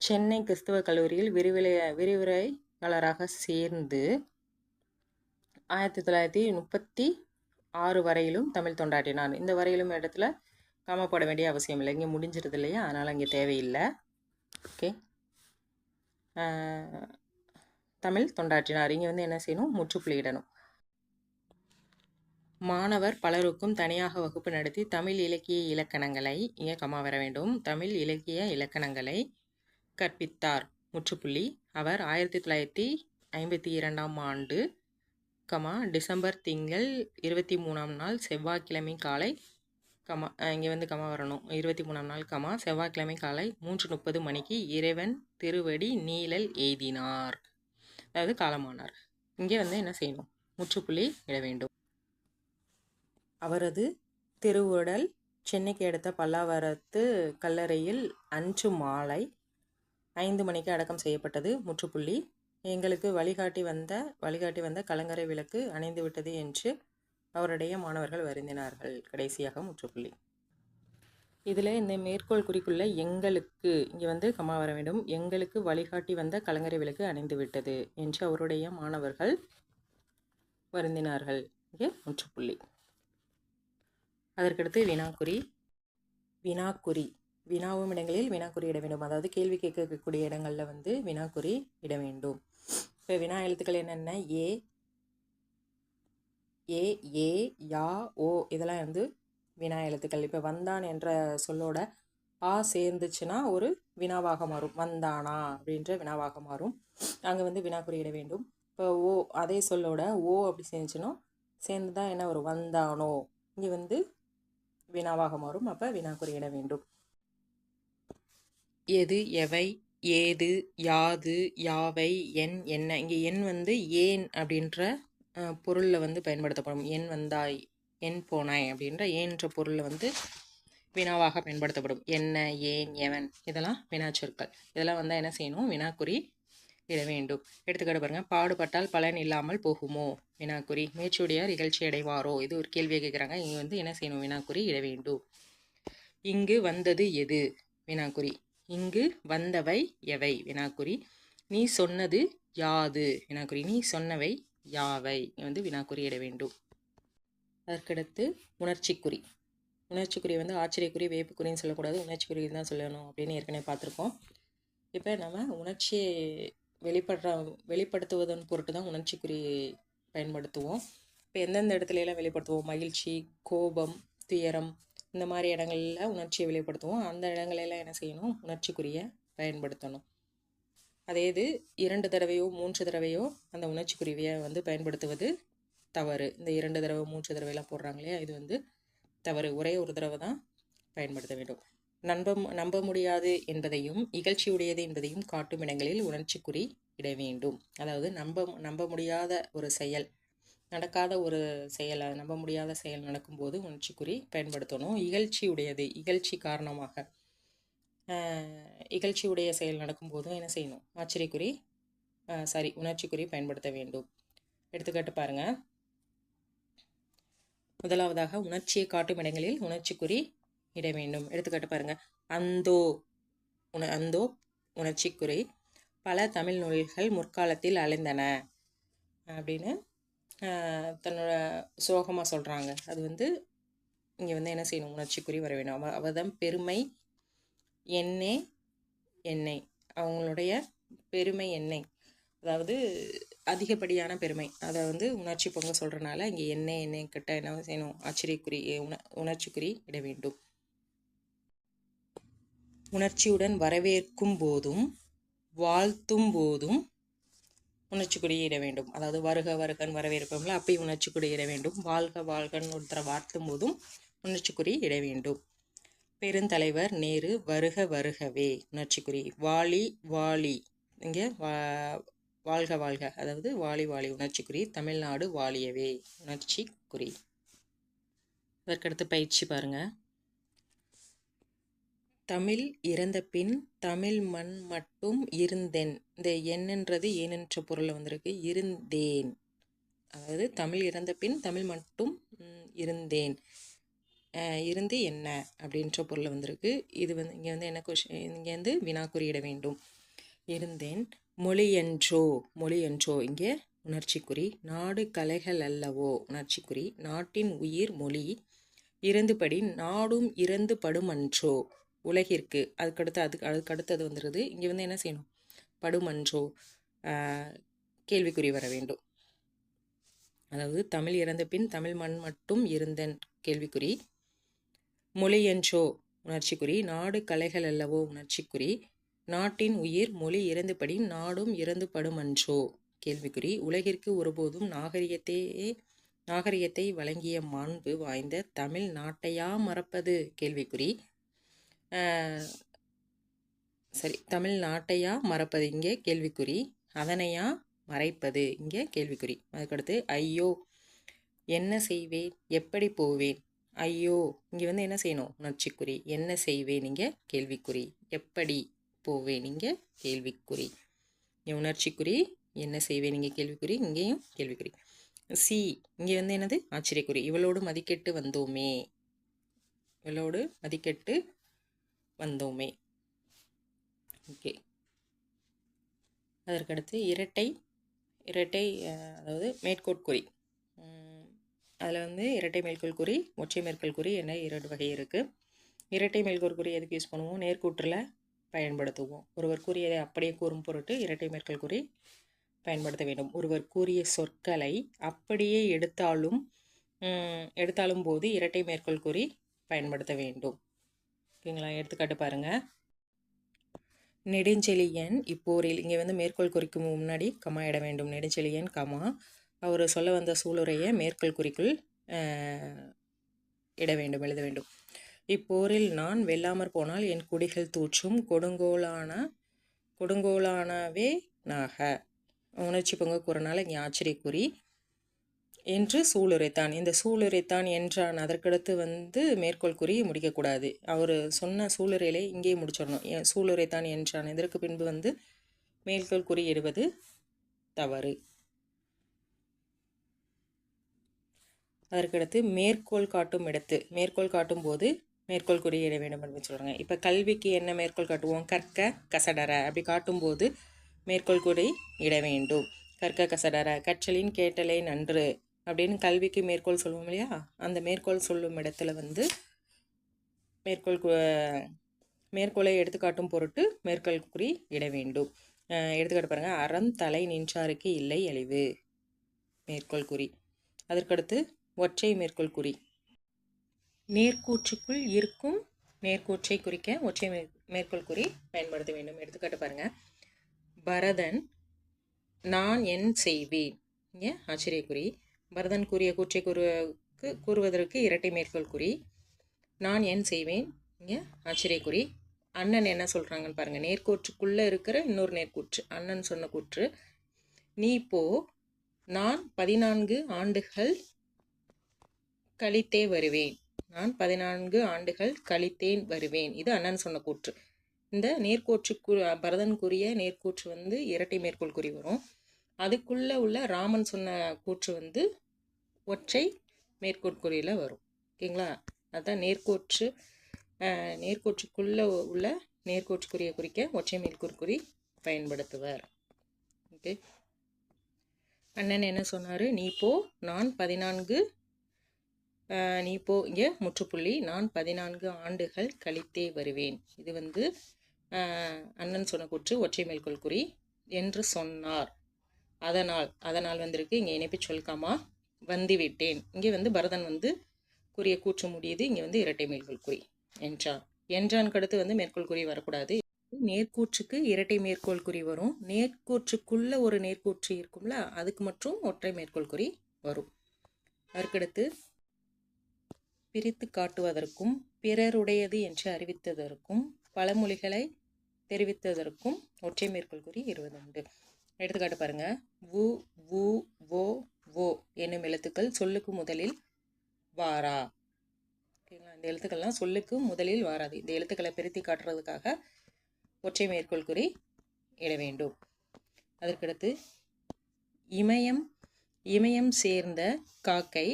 சென்னை கிறிஸ்தவ கல்லூரியில் விரிவுரையாளராக சேர்ந்து 1936 வரையிலும் தமிழ் தொண்டாற்றினார். இந்த வரையிலும் இடத்துல போட வேண்டிய அவசியம் இல்லை, இங்கே முடிஞ்சிருது இல்லையா? அதனால் இங்கே தேவையில்லை. ஓகே. தமிழ் தொண்டாற்றினார், இங்கே வந்து என்ன செய்யணும்? முற்றுப்புள்ளி இடணும். மாணவர் பலருக்கும் தனியாக வகுப்பு நடத்தி தமிழ் இலக்கிய இலக்கணங்களை, இங்கே கமா வர வேண்டும், தமிழ் இலக்கிய இலக்கணங்களை கற்பித்தார். முற்றுப்புள்ளி. அவர் 1952ஆம் ஆண்டு, டிசம்பர் திங்கள் 23ஆம் நாள் செவ்வாய்க்கிழமை காலை, இங்கே வந்து கமா வரணும், 23ஆம் நாள், செவ்வாய்க்கிழமை காலை 3:30 மணிக்கு இறைவன் திருவடி நீழல் எய்தினார். அதாவது காலமானார். இங்கே வந்து என்ன செய்யணும்? முற்றுப்புள்ளி இட வேண்டும். அவரது திருவுடல் சென்னைக்கு அடுத்த பல்லாவரத்து கல்லறையில் அன்று மாலை 5 மணிக்கு அடக்கம் செய்யப்பட்டது. முற்றுப்புள்ளி. எங்களுக்கு வழிகாட்டி வந்த கலங்கரை விளக்கு அணைந்து விட்டது என்று அவருடைய மாணவர்கள் வருந்தினார்கள். கடைசியாக முற்றுப்புள்ளி. இதில் இந்த மேற்கோள் குறிக்குள்ள எங்களுக்கு, இங்கே வந்து கமா வர வேண்டும், எங்களுக்கு வழிகாட்டி வந்த கலங்கரை விளக்கு அணைந்து விட்டது என்று அவருடைய மாணவர்கள் வருந்தினார்கள். இங்கே முற்றுப்புள்ளி. அதற்கடுத்து வினாக்குறி. வினாவும் இடங்களில் வினாக்குறி இட வேண்டும். அதாவது கேள்வி கேட்கக்கூடிய இடங்களில் வந்து வினாக்குறி இட வேண்டும். இப்போ வினா எழுத்துக்கள் என்னென்ன? ஏ, யா, ஓ, இதெல்லாம் வந்து வினா எழுத்துக்கள். இப்போ வந்தான் என்ற சொல்லோட ஆ சேர்ந்துச்சுன்னா ஒரு வினாவாக மாறும். வந்தானா அப்படின்ற வினாவாக மாறும். அங்கே வந்து வினாக்குறி இட வேண்டும். இப்போ ஓ, அதே சொல்லோட ஓ அப்படி சேர்ந்துச்சுன்னா சேர்ந்து தான் என்ன வரும்? வந்தானோ. இங்கே வந்து வினாவாக மாறும். அப்போ வினாக்குறி இட வேண்டும். எது, எவை, ஏது, யாது, யாவை, என், என்ன. இங்கே என் வந்து ஏன் அப்படின்ற பொருளில் வந்து பயன்படுத்தப்படும். என் வந்தாய், என் போனாய் அப்படின்ற ஏன்ற பொருளில் வந்து வினாவாக பயன்படுத்தப்படும். என்ன, ஏன், எவன், இதெல்லாம் வினாச்சொற்கள். இதெல்லாம் வந்தால் என்ன செய்யணும்? வினாக்குறி இட வேண்டும். எடுத்துக்காட்டு பாருங்கள். பாடுபட்டால் பலன் இல்லாமல் போகுமோ? வினாக்குறி. முயற்சியுடையார் இகழ்ச்சி அடைவாரோ? இது ஒரு கேள்வியை கேட்குறாங்க. இங்கே வந்து என்ன செய்யணும்? வினாக்குறி இட வேண்டும். இங்கு வந்தது எது? வினாக்குறி. இங்கு வந்தவை எவை? வினாக்குறி. நீ சொன்னது யாது? வினாக்குறி. நீ சொன்னவை யாவை? வந்து வினாக்குறி இட வேண்டும். அதற்கடுத்து உணர்ச்சிக்குறி. உணர்ச்சிக்குறி வந்து ஆச்சரியக்குறி, வேப்புக்குறின்னு சொல்லக்கூடாது, உணர்ச்சிக்குறி தான் சொல்லணும் அப்படின்னு ஏற்கனவே பார்த்துருக்கோம். இப்போ நம்ம உணர்ச்சியை வெளிப்படுத்துவதன் பொருட்டு தான் உணர்ச்சிக்குறி பயன்படுத்துவோம். இப்போ எந்தெந்த இடத்துல எல்லாம் வெளிப்படுத்துவோம்? மகிழ்ச்சி, கோபம், துயரம், இந்த மாதிரி இடங்கள்ல உணர்ச்சியை வெளிப்படுத்துவோம். அந்த இடங்களெல்லாம் என்ன செய்யணும்? உணர்ச்சிக்குறியை பயன்படுத்தணும். அதே இது 2 தடவையோ 3 தடவையோ அந்த உணர்ச்சிக்குறியை வந்து பயன்படுத்துவது தவறு. இந்த 2 தடவை 3 தடவைலாம் போடுறாங்க இல்லையா, இது வந்து தவறு. ஒரே ஒரு தடவை தான் பயன்படுத்த வேண்டும். நம்ப முடியாது என்பதையும் இகழ்ச்சியுடையது என்பதையும் காட்டும் இடங்களில் உணர்ச்சிக்குறி இட வேண்டும். அதாவது நம்ப முடியாத ஒரு செயல், நடக்காத ஒரு செயல், நம்ப முடியாத செயல் நடக்கும்போது உணர்ச்சிக்குறி பயன்படுத்தணும். இகழ்ச்சியுடையது, இகழ்ச்சி காரணமாக இகழ்ச்சியுடைய செயல் நடக்கும்போதும் என்ன செய்யணும்? உணர்ச்சிக்குறி பயன்படுத்த வேண்டும். எடுத்துக்காட்டு பாருங்க. முதலாவதாக உணர்ச்சியை காட்டும் இடங்களில் உணர்ச்சிக்குறி இட வேண்டும். எடுத்துக்காட்டு பாருங்க. அந்தோ உணர்ச்சிக்குறி. பல தமிழ் நூல்கள் முற்காலத்தில் அலைந்தன அப்படின்னு தன்னோட சோகமாக சொல்கிறாங்க. அது வந்து இங்கே வந்து என்ன செய்யணும்? உணர்ச்சிக்குறி வர வேண்டும். அவதம் பெருமை எண்ணெய், அவங்களுடைய பெருமை எண்ணெய், அதாவது அதிகப்படியான பெருமை, அதை வந்து உணர்ச்சி பொங்க சொல்கிறனால இங்கே எண்ணெய் கிட்ட என்ன செய்யணும்? உணர்ச்சிக்குறி இட வேண்டும். உணர்ச்சியுடன் வரவேற்கும் போதும் வாழ்த்தும் போதும் உணர்ச்சிக்குறி இட வேண்டும். அதாவது வருக வருகன்னு வரவேற்போம்ல, அப்பயும் உணர்ச்சிக்குறி இட வேண்டும். வாழ்க வாழ்கன்னு ஒருத்தரை வாழ்த்தும் போதும் உணர்ச்சிக்குறி இட வேண்டும். பெருந்தலைவர் நேரு வருக வருகவே உணர்ச்சிக்குறி. வாலி வாலி, இங்கே வாழ்க வாழ்க, அதாவது வாலி வாலி உணர்ச்சிக்குறி. தமிழ்நாடு வாலியவே உணர்ச்சிக்குறி. அதற்கடுத்து பயிற்சி பாருங்க. தமிழ் இறந்த பின் தமிழ் மண் மட்டும் இருந்தேன். இந்த என்னன்றது ஏனென்ற பொருளில் வந்திருக்கு. இருந்தேன், அதாவது தமிழ் இறந்த பின் தமிழ் மட்டும் இருந்தேன். இருந்து என்ன அப்படின்ற பொருளில் வந்திருக்கு. இது வந்து இங்கே வந்து என்ன கொஷின்? இங்கே வந்து வினாக்குறி இட வேண்டும். இருந்தேன். மொழியன்றோ இங்கே உணர்ச்சிக்குறி. நாடு கலைகள் அல்லவோ உணர்ச்சிக்குறி. நாட்டின் உயிர் மொழி. இறந்துபடி நாடும் இறந்து படுமன்றோ உலகிற்கு. அதுக்கடுத்தது வந்துடுது. இங்கே வந்து என்ன செய்யணும்? படுமன்றோ கேள்விக்குறி வர வேண்டும். அதாவது தமிழ் இறந்த பின் தமிழ் மண் மட்டும் இருந்தன் கேள்விக்குறி. மொழியென்றோ உணர்ச்சிக்குறி. நாடு கலைகள் அல்லவோ உணர்ச்சிக்குறி. நாட்டின் உயிர் மொழி இறந்துபடி நாடும் இறந்து படுமன்றோ கேள்விக்குறி. உலகிற்கு ஒருபோதும் நாகரிகத்தை வழங்கிய மாண்பு வாய்ந்த தமிழ் நாட்டையா மறப்பது கேள்விக்குறி. சரி, தமிழ் நாட்டையா மறப்பது இங்கே கேள்விக்குறி. அதனையா மறைப்பது இங்கே கேள்விக்குறி. அதுக்கடுத்து ஐயோ என்ன செய்வேன் எப்படி போவேன். ஐயோ இங்கே வந்து என்ன செய்யணும் உணர்ச்சிக்குறி. என்ன செய்வேன் இங்கே கேள்விக்குறி. எப்படி போவேன் இங்கே கேள்விக்குறி. இங்கே உணர்ச்சிக்குறி. என்ன செய்வேன் இங்கே கேள்விக்குறி. இங்கேயும் கேள்விக்குறி. சி இங்கே வந்து என்னது ஆச்சரியக்குறி. இவளோடு மதிக்கெட்டு வந்தோமே. இவளோடு மதிக்கெட்டு வந்தோமே. ஓகே. அதற்கடுத்து இரட்டை அதாவது மேற்கோட்குறி. அதில் வந்து இரட்டை மேற்கோள் குறி, ஒற்றை மேற்கோள் குறி என 2 வகை இருக்குது. இரட்டை மேற்கோள் குறி எதுக்கு யூஸ் பண்ணுவோம்? நேர்கூற்றில் பயன்படுத்துவோம். ஒருவர் கூறியதை அப்படியே கூறும் பொருட்டு இரட்டை மேற்கோள் குறி பயன்படுத்த வேண்டும். ஒருவர் கூறிய சொற்களை அப்படியே எடுத்தாலும் போது இரட்டை மேற்கோள் குறி பயன்படுத்த வேண்டும். ஓகேங்களா? எடுத்துக்காட்டு பாருங்கள். நெடுஞ்செழியன் இப்போரில். இங்கே வந்து மேற்கோள் குறிக்கு முன்னாடி கமா இட வேண்டும். நெடுஞ்செழியன் கமா அவர் சொல்ல வந்த சூளுரையை மேற்கோள் குறிக்குள் இட வேண்டும், எழுத வேண்டும். இப்போரில் நான் வெல்லாமற் போனால் என் குடிகள் தூற்றும் கொடுங்கோலானவே நாக. உணர்ச்சி பொங்க கூறனால இங்கே ஆச்சரியக்குறி. என்று சூளுரைத்தான். இந்த சூளுரைத்தான் என்றான். அதற்கடுத்து வந்து மேற்கோள் குறி முடிக்கக்கூடாது. அவர் சொன்ன சூளுரையிலே இங்கே முடிச்சிடணும். சூளுரைத்தான் என்றான். இதற்கு பின்பு வந்து மேற்கோள் குறி இடுவது தவறு. அதற்கடுத்து மேற்கோள் காட்டும் இடத்து. மேற்கோள் காட்டும் போது மேற்கோள் குறி இட வேண்டும் அப்படின்னு சொல்கிறாங்க. இப்போ கல்விக்கு என்ன மேற்கோள் காட்டுவோம்? கற்க கசடர. அப்படி காட்டும்போது மேற்கோள் குறி இட வேண்டும். கற்க கசடர. கற்றலின் கேட்டலே நன்று அப்படின்னு கல்விக்கு மேற்கோள் சொல்லுவோம் இல்லையா? அந்த மேற்கோள் சொல்லும் இடத்துல வந்து மேற்கோளை எடுத்துக்காட்டும் பொருட்டு மேற்கோள் குறி இட வேண்டும். எடுத்துக்காட்டு பாருங்கள். அறம் தலை நின்றாருக்கு இல்லை அழிவு. மேற்கோள் குறி. அதற்கடுத்து ஒற்றை மேற்கோள் குறி. நேர்கூற்றுக்குள் இருக்கும் நேர்கூற்றை குறிக்க ஒற்றை மேற்கோள் குறி பயன்படுத்த வேண்டும். எடுத்துக்காட்டு பாருங்க. பரதன் நான் என் செய்வேன். இங்கே ஆச்சரியக்குறி. பரதன் கூறிய கூற்றை கூறுவதற்கு இரட்டை மேற்கோள் குறி. நான் என் செய்வேன். இங்கே ஆச்சரியக்குறி. அண்ணன் என்ன சொல்கிறாங்கன்னு பாருங்கள். நேர்கூற்றுக்குள்ளே இருக்கிற இன்னொரு நேர்கூற்று. அண்ணன் சொன்ன கூற்று. நீ போ, நான் 14 ஆண்டுகள் கழித்தே வருவேன். நான் 14 ஆண்டுகள் கழித்தேன் வருவேன். இது அண்ணன் சொன்ன கூற்று. இந்த நேர்கூற்று பரதன் கூறிய நேர்கூற்று வந்து இரட்டை மேற்கோள் குறி வரும். அதுக்குள்ளே உள்ள ராமன் சொன்ன கூற்று வந்து ஒற்றை மேற்கோட்குறியில் வரும். ஓகேங்களா? அதுதான் நேர்கூற்றுக்குள்ளே உள்ள நேர்கூற்றுக்குறியை குறிக்க ஒற்றை மேற்கோட்குறி பயன்படுத்துவர். ஓகே. அண்ணன் என்ன சொன்னார்? நீ போ, நான் 14 நீ போ, இங்கே முற்றுப்புள்ளி, நான் 14 ஆண்டுகள் கழித்தே வருவேன். இது வந்து அண்ணன் சொன்ன கூற்று ஒற்றை மேற்கோள் குறி. என்று சொன்னார். அதனால் வந்திருக்கு. இங்கே இணைப்பு சொல்காமா வந்துவிட்டேன். இங்கே வந்து பரதன் வந்து கூறிய கூற்று முடியுது. இங்கே வந்து இரட்டை மேற்கோள் குறி. என்றான் கடுத்து வந்து மேற்கோள் குறி வரக்கூடாது. நேர்கூற்றுக்கு இரட்டை மேற்கோள் குறி வரும். நேர்கூற்றுக்குள்ள ஒரு நேர்கூற்று இருக்கும்ல, அதுக்கு மட்டும் ஒற்றை மேற்கோள் குறி வரும். அதற்கடுத்து பிரித்து காட்டுவதற்கும் பிறருடையது என்று அறிவித்ததற்கும் பழமொழிகளை தெரிவித்ததற்கும் ஒற்றை மேற்கோள் குறி இடுவதுண்டு. எடுத்துக்காட்டு பாருங்க. வு வு வோ வோ என்னும் எழுத்துக்கள் சொல்லுக்கு முதலில் வாரா. ஓகேங்களா? இந்த எழுத்துக்கள்லாம் சொல்லுக்கு முதலில் வாராது. இந்த எழுத்துக்களை பிரித்து காட்டுறதுக்காக ஒற்றை மேற்கோள் குறி இட வேண்டும். அதற்கடுத்து இமயம் சேர்ந்த காக்கை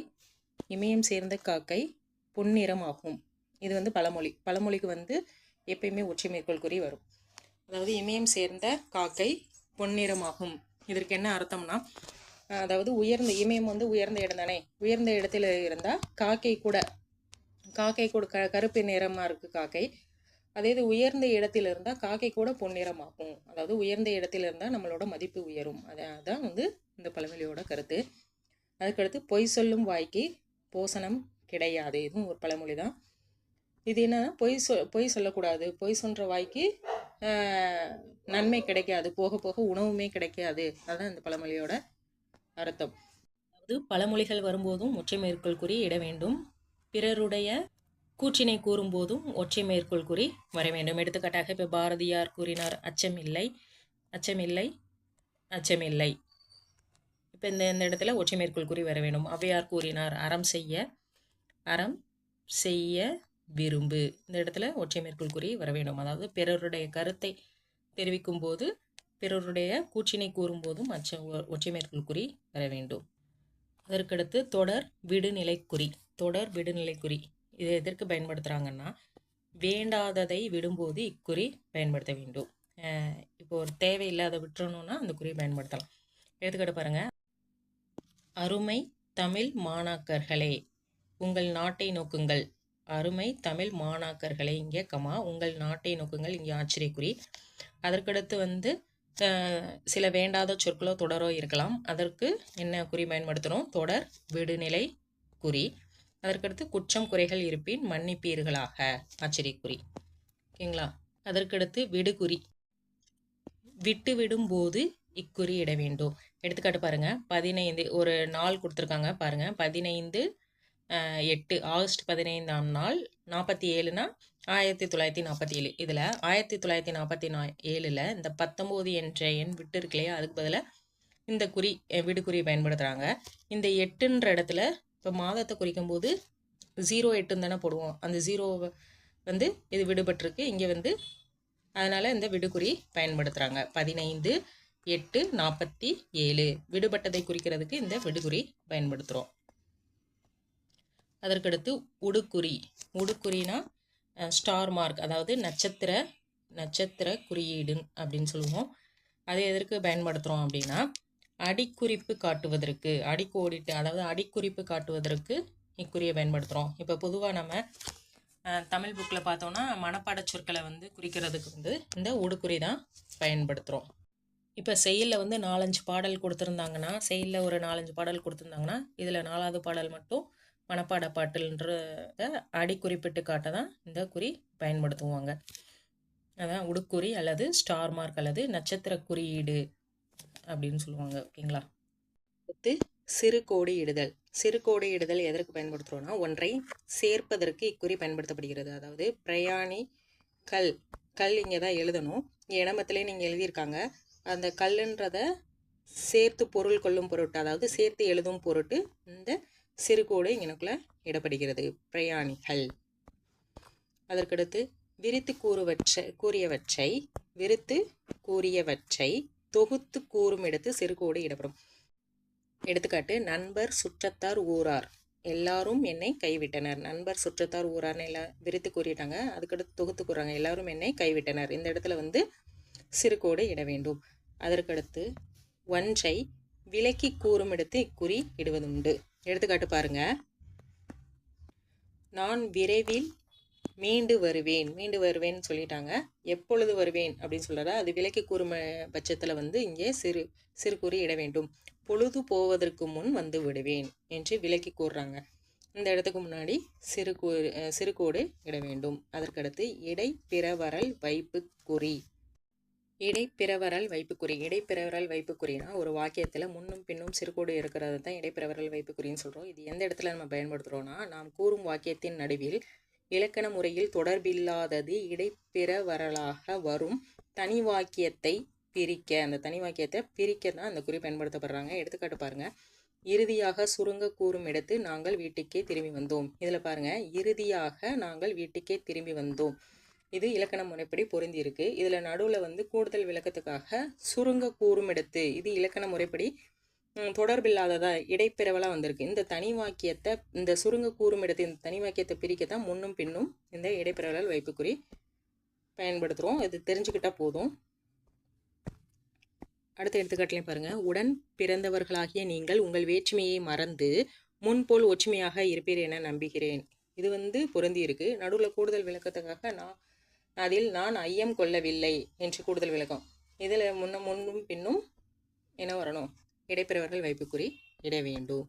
பொன்னிறம் ஆகும். இது வந்து பழமொழிக்கு வந்து எப்பயுமே ஒற்றை மேற்கோள் குறி வரும். அதாவது இமயம் சேர்ந்த காக்கை பொன்னிறமாகும். இதற்கு என்ன அர்த்தம்னா, அதாவது இமயம் வந்து உயர்ந்த இடம் தானே. உயர்ந்த இடத்துல இருந்தால் காக்கை கூட கருப்பு நிறமாக இருக்குது காக்கை. அதே இது உயர்ந்த இடத்துல இருந்தால் காக்கை கூட பொன்னிறமாகும். அதாவது உயர்ந்த இடத்துல இருந்தால் நம்மளோட மதிப்பு உயரும். அதான் வந்து இந்த பழமொழியோட கருத்து. அதுக்கடுத்து பொய் சொல்லும் வாய்க்கு போசனம் கிடையாது. இதுவும் ஒரு பழமொழி தான். இது என்னன்னா பொய் சொல்லக்கூடாது, பொய் சொல்கிற வாய்க்கு நன்மை கிடைக்காது, போக போக உணவுமே கிடைக்காது. அதுதான் இந்த பழமொழியோட அர்த்தம். அதாவது பழமொழிகள் வரும்போதும் ஒற்றை மேற்கோள் குறி இட வேண்டும். பிறருடைய கூற்றினை கூறும்போதும் ஒற்றை மேற்கோள் குறி வர வேண்டும். எடுத்துக்காட்டாக இப்போ பாரதியார் கூறினார் அச்சமில்லை, அச்சமில்லை, அச்சமில்லை. இப்போ இந்த இடத்துல ஒற்றை மேற்கோள் குறி வர வேண்டும். ஔவையார் கூறினார் அறம் செய்ய விரும்பு. இந்த இடத்துல ஒற்றை மேற்கோள் குறி வர வேண்டும். அதாவது பிறருடைய கருத்தை தெரிவிக்கும் போது, பிறருடைய கூற்றினை கூறும்போதும் ஒற்றை மேற்கோள் குறி வர வேண்டும். அதற்கடுத்து தொடர் விடுநிலைக்குறி. தொடர் விடுநிலைக்குறி இது எதற்கு பயன்படுத்துகிறாங்கன்னா, வேண்டாததை விடும்போது இக்குறி பயன்படுத்த வேண்டும். இப்போ ஒரு தேவையில்லாத விட்டுறணும்னா அந்த குறி பயன்படுத்தலாம். எடுத்துக்கிட்டு பாருங்க, அருமை தமிழ் மாணாக்கர்களே உங்கள் நாட்டை நோக்குங்கள். அருமை தமிழ் மாணாக்கர்களே, இங்கே கமா, உங்கள் நாட்டை நோக்குங்கள், இங்கே ஆச்சரியக்குறி. அதற்கடுத்து சில வேண்டாத சொற்களோ தொடரோ இருக்கலாம். அதற்கு என்ன குறி பயன்படுத்தணும்? தொடர் விடுநிலை குறி. அதற்கடுத்து குற்றம் குறைகள் இருப்பின் மன்னிப்பீர்களாக, ஆச்சரியக்குறி. ஓகேங்களா? அதற்கடுத்து விடுகுறி. விட்டு விடும் போது இக்குறி இட வேண்டும். எடுத்துக்காட்டு பாருங்க, 15 ஒரு நாள் கொடுத்துருக்காங்க பாருங்க, 15/8 ஆகஸ்ட் 15ஆம் நாள் 47னா 1947. இதில் 1947 இந்த 19 என்ற எண் விட்டு இருக்கு இல்லையா, அதுக்கு பதிலாக இந்த குறி விடுகுறி பயன்படுத்துகிறாங்க. இந்த 8ன்ற இடத்துல இப்போ மாதத்தை குறிக்கும் போது 08 தானே போடுவோம். அந்த 0 இது விடுபட்டிருக்கு இங்கே அதனால் இந்த விடுகுறி பயன்படுத்துகிறாங்க. 15/8/47 விடுபட்டதை குறிக்கிறதுக்கு இந்த விடுகுறி பயன்படுத்துகிறோம். அதற்கடுத்து உடுக்குறி. உடுக்குறினா ஸ்டார் மார்க், அதாவது நட்சத்திர குறியீடு அப்படின்னு சொல்லுவோம். அதை எதற்கு பயன்படுத்துகிறோம் அப்படின்னா, அடிக்குறிப்பு காட்டுவதற்கு, அடிக்கோடிட்டு, அதாவது அடிக்குறிப்பு காட்டுவதற்கு இக்குறியை பயன்படுத்துகிறோம். இப்போ பொதுவாக நம்ம தமிழ் புக்கில் பார்த்தோன்னா மனப்பாட சொற்களை குறிக்கிறதுக்கு இந்த உடுக்குறி தான் பயன்படுத்துகிறோம். இப்போ செயலில் 4-5 பாடல் கொடுத்துருந்தாங்கன்னா, செயலில் ஒரு 4-5 பாடல் கொடுத்துருந்தாங்கன்னா, இதில் 4வது பாடல் மட்டும் மனப்பாட பாட்டுன்றத அடிக்குறிப்பிட்டு காட்ட தான் இந்த குறி பயன்படுத்துவாங்க. அதான் உடுக்குறி அல்லது ஸ்டார் மார்க் அல்லது நட்சத்திர குறியீடு அப்படின்னு சொல்லுவாங்க. ஓகேங்களா? அடுத்து சிறுகோடி இடுதல். சிறுகோடி இடுதல் எதற்கு பயன்படுத்துகிறோன்னா, ஒன்றை சேர்ப்பதற்கு இக்குறி பயன்படுத்தப்படுகிறது. அதாவது பிரயாணி கல் இங்கே தான் எழுதணும். இங்கே இடமத்திலே நீங்கள் எழுதியிருக்காங்க. அந்த கல்லுன்றதை சேர்த்து பொருள் கொள்ளும் பொருட்டு, அதாவது சேர்த்து எழுதும் பொருட்டு இந்த சிறுகோடு இங்கனக்குள்ள இடப்படுகிறது. பிரயாணிகள். அதற்கடுத்து விரித்து கூறியவற்றை தொகுத்து கூறும் இடத்து சிறுகோடு இடப்படும். எடுத்துக்காட்டு, நண்பர் சுற்றத்தார் ஊரார் எல்லாரும் என்னை கைவிட்டனர். நண்பர் சுற்றத்தார் ஊரார்னு எல்லாம் விரித்து கூறிட்டாங்க. அதுக்கடுத்து தொகுத்து கூறுறாங்க, எல்லாரும் என்னை கைவிட்டனர். இந்த இடத்துல சிறுகோடு இட வேண்டும். அதற்கடுத்து ஒன்றை விலக்கி கூறும் இடத்து இக்குறி இடுவதுண்டு. எடுத்துக்காட்டு பாருங்க, நான் விரைவில் மீண்டு வருவேன் சொல்லிட்டாங்க. எப்பொழுது வருவேன் அப்படின்னு சொல்கிறதா, அது விலக்கி கூறும் பட்சத்தில் இங்கே சிறுகுறி இட வேண்டும். பொழுது போவதற்கு முன் வந்து விடுவேன் என்று விலக்கி கூறுறாங்க. இந்த இடத்துக்கு முன்னாடி சிறுகோடு இட வேண்டும். அதற்கடுத்து இடைப்பிரவரல் வைப்பு குறி. இடைப்பிரவரல் வைப்புக்குறினா ஒரு வாக்கியத்தில் முன்னும் பின்னும் சிறுகோடு இருக்கிறது தான் இடைப்பிரவரல் வைப்புக்குறின்னு சொல்கிறோம். இது எந்த இடத்துல நம்ம பயன்படுத்துகிறோன்னா, நாம் கூறும் வாக்கியத்தின் நடுவில் இலக்கண முறையில் தொடர்பில்லாதது இடைப்பிரவரலாக வரும் தனி வாக்கியத்தை பிரிக்க, அந்த தனி வாக்கியத்தை பிரிக்க தான் அந்த குறி பயன்படுத்தப்படுறாங்க. எடுத்துக்காட்டு பாருங்க, இறுதியாக சுருங்க கூறும் இடத்து நாங்கள் வீட்டுக்கே திரும்பி வந்தோம். இதில் பாருங்க, இறுதியாக நாங்கள் வீட்டுக்கே திரும்பி வந்தோம். இது இலக்கண முறைப்படி பொருந்தி இருக்கு. இதில் நடுவில் கூடுதல் விளக்கத்துக்காக சுருங்க கூறும் இடத்து, இது இலக்கண முறைப்படி தொடர்பில்லாததா இடைப்பிரவலாக வந்திருக்கு. இந்த தனி வாக்கியத்தை, இந்த சுருங்க கூறும் இடத்து இந்த தனி வாக்கியத்தை பிரிக்கத்தான் முன்னும் பின்னும் இந்த இடைப்பிரவலால் வைப்புக்குறி பயன்படுத்துகிறோம். இது தெரிஞ்சுக்கிட்டா போதும். அடுத்த எடுத்துக்காட்டுலையும் பாருங்க, உடன் பிறந்தவர்களாகிய நீங்கள் உங்கள் வேற்றுமையை மறந்து முன்போல் ஒற்றுமையாக இருப்பீர் என நம்புகிறேன். இது பொருந்தி இருக்கு. நடுவில் கூடுதல் விளக்கத்துக்காக நான் ஐயம் கொள்ளவில்லை என்று கூடுதல் விளக்கம். இதில் முன்னும் பின்னும் என்ன வரணும்? இடைப்பிரவரல் வைப்புக்குறி இட வேண்டும்.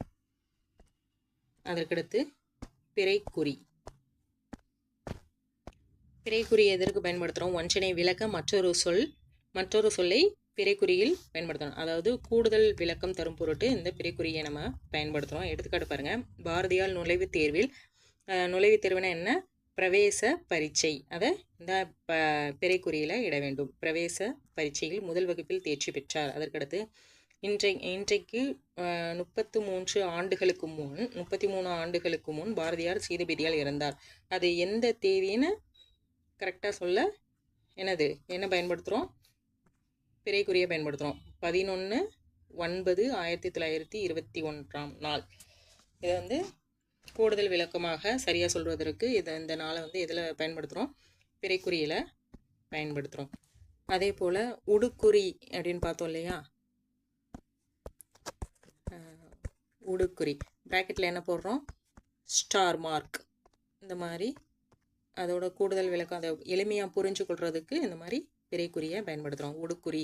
அதற்கடுத்து பிறைக்குறி. பிறைக்குறி எதற்கு பயன்படுத்துகிறோம்? ஒன்றினை விளக்க மற்றொரு சொல்லை பிறைக்குறியில் பயன்படுத்தணும். அதாவது கூடுதல் விளக்கம் தரும் பொருட்டு இந்த பிறைக்குறியை நம்ம பயன்படுத்துகிறோம். எடுத்துக்காட்டு பாருங்கள். பாரதியார் நுழைவுத் தேர்வில் நுழைவுத் தேர்வுனா என்ன? பிரவேச பரீட்சை. அதை இந்த பிறைக்குறியில் இட வேண்டும். பிரவேச பரீட்சையில் முதல் வகுப்பில் தேர்ச்சி பெற்றார். அதற்கடுத்து இன்றைக்கு 33 ஆண்டுகளுக்கு முன் பாரதியார் சீதபேதியால் இறந்தார். அது எந்த தேதின்னு கரெக்டாக சொல்ல என்ன பயன்படுத்துகிறோம்? பிறைக்குறியை பயன்படுத்துகிறோம். 11/9/1921 இதை கூடுதல் விளக்கமாக சரியாக சொல்வதற்கு இந்த நாளை எதில் பயன்படுத்துகிறோம்? பிறைக்குறியில் பயன்படுத்துகிறோம். அதே போல் உடுக்குறி அப்படின்னு பார்த்தோம் இல்லையா? உடுக்குறி ப்ராக்கெட்டில் என்ன போடுறோம்? Star mark. இந்த மாதிரி அதோட கூடுதல் விளக்கம் அதை எளிமையாக புரிஞ்சு கொள்றதுக்கு இந்த மாதிரி பிறைக்குறியை பயன்படுத்துகிறோம். உடுக்குறி,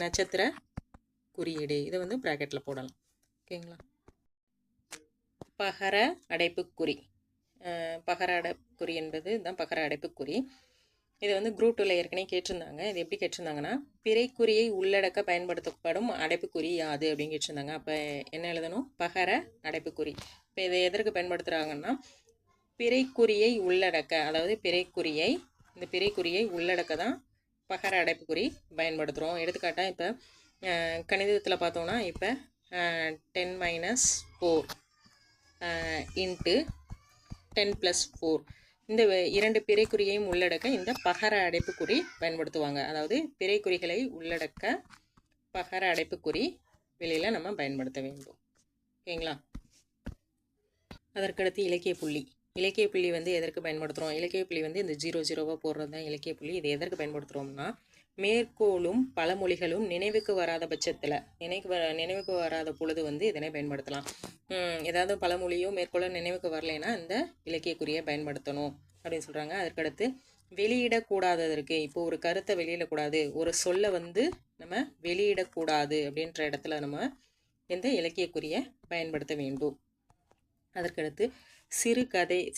நட்சத்திர குறியீடு, இதை ப்ராக்கெட்டில் போடலாம். ஓகேங்களா? பகர அடைப்புக்குறி. பகர அடைப்புக்குறி என்பது தான் பகர அடைப்புக்குறி. இது குரூப் 2ல் ஏற்கனவே கேட்டிருந்தாங்க. இது எப்படி கேட்டிருந்தாங்கன்னா, பிறைக்குறியை உள்ளடக்க பயன்படுத்தப்படும் அடைப்புக்குறி யாது அப்படின்னு கேட்டிருந்தாங்க. அப்போ என்ன எழுதணும்? பகர அடைப்புக்குறி. இப்போ இதை எதற்கு பயன்படுத்துகிறாங்கன்னா, பிறைக்குறியை உள்ளடக்க, அதாவது இந்த பிறைக்குறியை உள்ளடக்க தான் பகர அடைப்புக்குறி பயன்படுத்துகிறோம். எடுத்துக்காட்டாக இப்போ கணிதத்தில் பார்த்தோன்னா, இப்போ 10 - 4 × 10 + 4 இந்த 2 பிறைக்குறியையும் உள்ளடக்க இந்த பகர அடைப்புக்குறி பயன்படுத்துவாங்க. அதாவது பிறைக்குறிகளை உள்ளடக்க பகர அடைப்புக்குறி வெளியில் நம்ம பயன்படுத்த வேண்டும். ஓகேங்களா? அதற்கடுத்து இலக்கிய புள்ளி. இலக்கிய புள்ளி எதற்கு பயன்படுத்துகிறோம்? இலக்கிய புள்ளி இந்த 00 போடுறது தான் இலக்கிய புள்ளி. இது எதற்கு பயன்படுத்துகிறோம்னா, மேற்கோளும் பழமொழிகளும் நினைவுக்கு வராத பட்சத்தில் நினைவுக்கு வராத பொழுது இதனை பயன்படுத்தலாம். ஏதாவது பழமொழியோ மேற்கோளோ நினைவுக்கு வரலைன்னா இந்த இலக்கியக்குறியை பயன்படுத்தணும் அப்படின்னு சொல்கிறாங்க. அதற்கடுத்து வெளியிடக்கூடாததற்கு, இப்போ ஒரு கருத்தை வெளியிடக்கூடாது, ஒரு சொல்லை நம்ம வெளியிடக்கூடாது அப்படின்ற இடத்துல நம்ம இந்த இலக்கியக்குறியை பயன்படுத்த வேண்டும். அதற்கடுத்து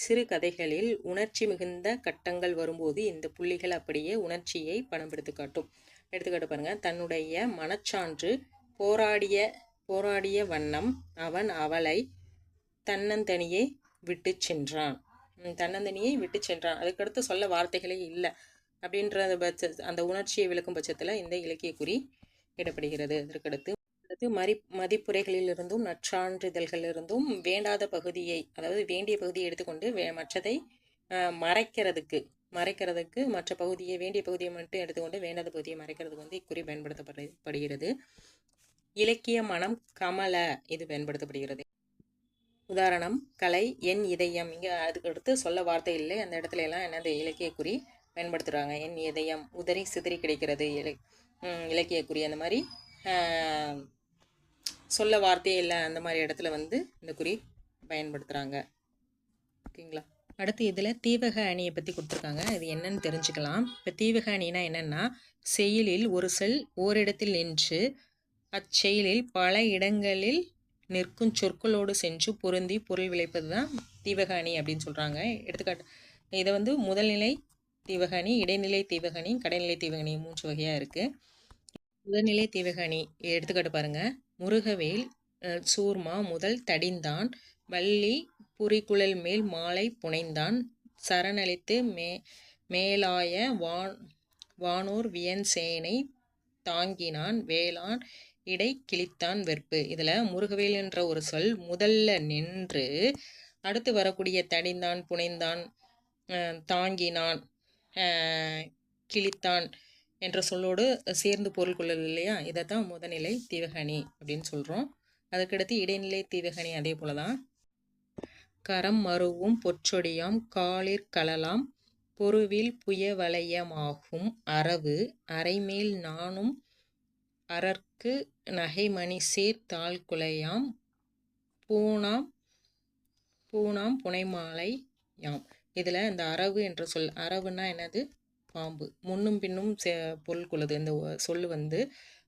சிறுகதைகளில் உணர்ச்சி மிகுந்த கட்டங்கள் வரும்போது இந்த புள்ளிகள் அப்படியே உணர்ச்சியை படம் பிடித்து காட்டும். எடுத்துக்காட்டு பாருங்க. தன்னுடைய மனச்சான்று போராடிய வண்ணம் அவன் அவளை தன்னந்தனியே விட்டு சென்றான். அதுக்கடுத்து சொல்ல வார்த்தைகளே இல்லை அப்படின்ற அந்த உணர்ச்சியை விளக்கும் பட்சத்தில் இந்த இலக்கியக்குறி இடப்படுகிறது. அதற்கடுத்து மதிப்புரைகளிலிருந்தும் நற்சான்றிதழ்களிலிருந்தும் வேண்டாத பகுதியை, அதாவது வேண்டிய பகுதியை எடுத்துக்கொண்டு மற்றதை மறைக்கிறதுக்கு மற்ற பகுதியை, வேண்டிய பகுதியை மட்டும் எடுத்துக்கொண்டு வேண்டாத பகுதியை மறைக்கிறதுக்கு இக்குறி பயன்படுத்தப்படுகிறது. இலக்கிய மனம் கமல இது பயன்படுத்தப்படுகிறது. உதாரணம், கலை, என் இதயம். இங்கே அதுக்கடுத்து சொல்ல வார்த்தை இல்லை, அந்த இடத்துல எல்லாம் என்னது இலக்கியக்குறி பயன்படுத்துகிறாங்க. என் இதயம், உதறி சிதறி கிடைக்கிறது இலக்கியக்குறி. அந்த மாதிரி சொல்ல வார்த்தையே இல்லை அந்த மாதிரி இடத்துல இந்த குறி பயன்படுத்துகிறாங்க. ஓகேங்களா? அடுத்து இதில் தீவக அணியை பற்றி கொடுத்துருக்காங்க. இது என்னன்னு தெரிஞ்சுக்கலாம். இப்போ தீவக அணினா என்னென்னா, செயலில் ஒரு சொல் ஓரிடத்தில் நின்று அச்செயலில் பல இடங்களில் நிற்கும் சொற்களோடு சென்று பொருந்தி பொருள் விளைப்பது தான் தீவக அணி அப்படின்னு சொல்கிறாங்க. எடுத்துக்காட்டு இதை முதல்நிலை தீவக அணி, இடைநிலை தீவக அணி, கடைநிலை தீவக அணி 3 வகையாக இருக்குது. முதல்நிலை தீவக அணி எடுத்துக்காட்டு பாருங்கள். முருகவேல் சூர்மா முதல் தடிந்தான், வள்ளி புரிகுழல் மேல் மாலை புனைந்தான், சரணளித்து மேலாய வானோர் வியன்சேனை தாங்கினான், வேளான் இடை கிழித்தான் வெற்பு. இதில் முருகவேல் என்ற ஒரு சொல் முதல்ல நின்று அடுத்து வரக்கூடிய தடிந்தான், புனைந்தான், தாங்கினான், கிழித்தான் என்ற சொல்லோடு சேர்ந்து பொருள் கொள்ளல் இல்லையா? இதை தான் முதல்நிலை தீவகணி அப்படின்னு சொல்கிறோம். அதுக்கடுத்து இடைநிலை தீவகணி அதே போல தான். கரம் மருவும் பொற்றொடியாம் காலிற் கலலாம் பொருவில் புயவலயமாகும் அரவு அரைமேல் நானும் அரற்கு நகைமணி சேர் தாழ்குலையாம் பூணாம் புனைமாலை யாம். இதில் இந்த அரவு என்ற சொல், அரவுன்னா என்னது? பாம்பு. முன்னும் பின்னும் பொருள் கொள்ளுது. இந்த சொல்லு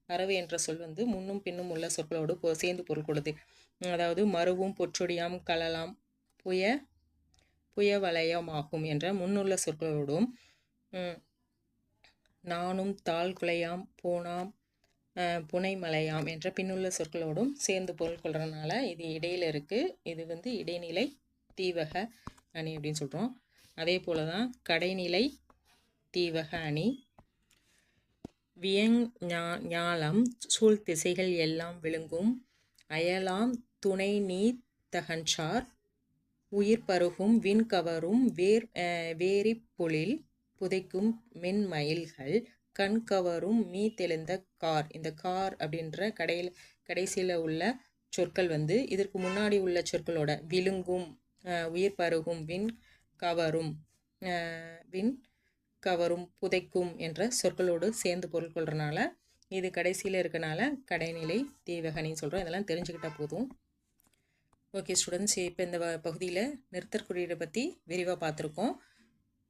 அரவு என்ற சொல் முன்னும் பின்னும் உள்ள சொற்களோடு சேர்ந்து பொருள் கொள்ளுது. அதாவது மருவும் பொற்றொடியாம் கலலாம் புய புயவலயமாகும் என்ற முன்னுள்ள சொற்களோடும் நானும் தாழ் குலையாம் பூனாம் புனைமலையாம் என்ற பின்னுள்ள சொற்களோடும் சேர்ந்து பொருள் கொள்றதுனால இது இடையில் இருக்குது. இது வந்து இடைநிலை தீவக அணி அப்படின்னு சொல்கிறோம். அதே போல தான் கடைநிலை தீவக அணி. ஞாலம் சூழ் திசைகள் எல்லாம் விழுங்கும் அயலாம் துணை நீர் தகன்சார் உயிர் பருகும் விண் கவரும் வேரிப் பொழில் புதைக்கும் மென்மயில்கள் கண் கவரும் மீ தெளிந்த கார். இந்த கார் அப்படின்ற கடைசியில் உள்ள சொற்கள் வந்து இதற்கு முன்னாடி உள்ள சொற்களோட விழுங்கும், உயிர் பருகும், விண் கவரும், புதைக்கும் என்ற சொற்களோடு சேர்ந்து பொருள் கொள்றதுனால இது கடைசியில் இருக்கனால கடைநிலை தீவகனின்னு சொல்கிறோம். இதெல்லாம் தெரிஞ்சுக்கிட்டால் போதும். ஓகே ஸ்டூடெண்ட்ஸ், இப்போ இந்த பகுதியில் நிறுத்தற் குறியீடை பற்றி விரிவாக பார்த்துருக்கோம்.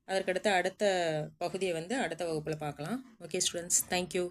அதற்கடுத்த அடுத்த பகுதியை வந்து அடுத்த வகுப்பில் பார்க்கலாம். Okay students, thank you.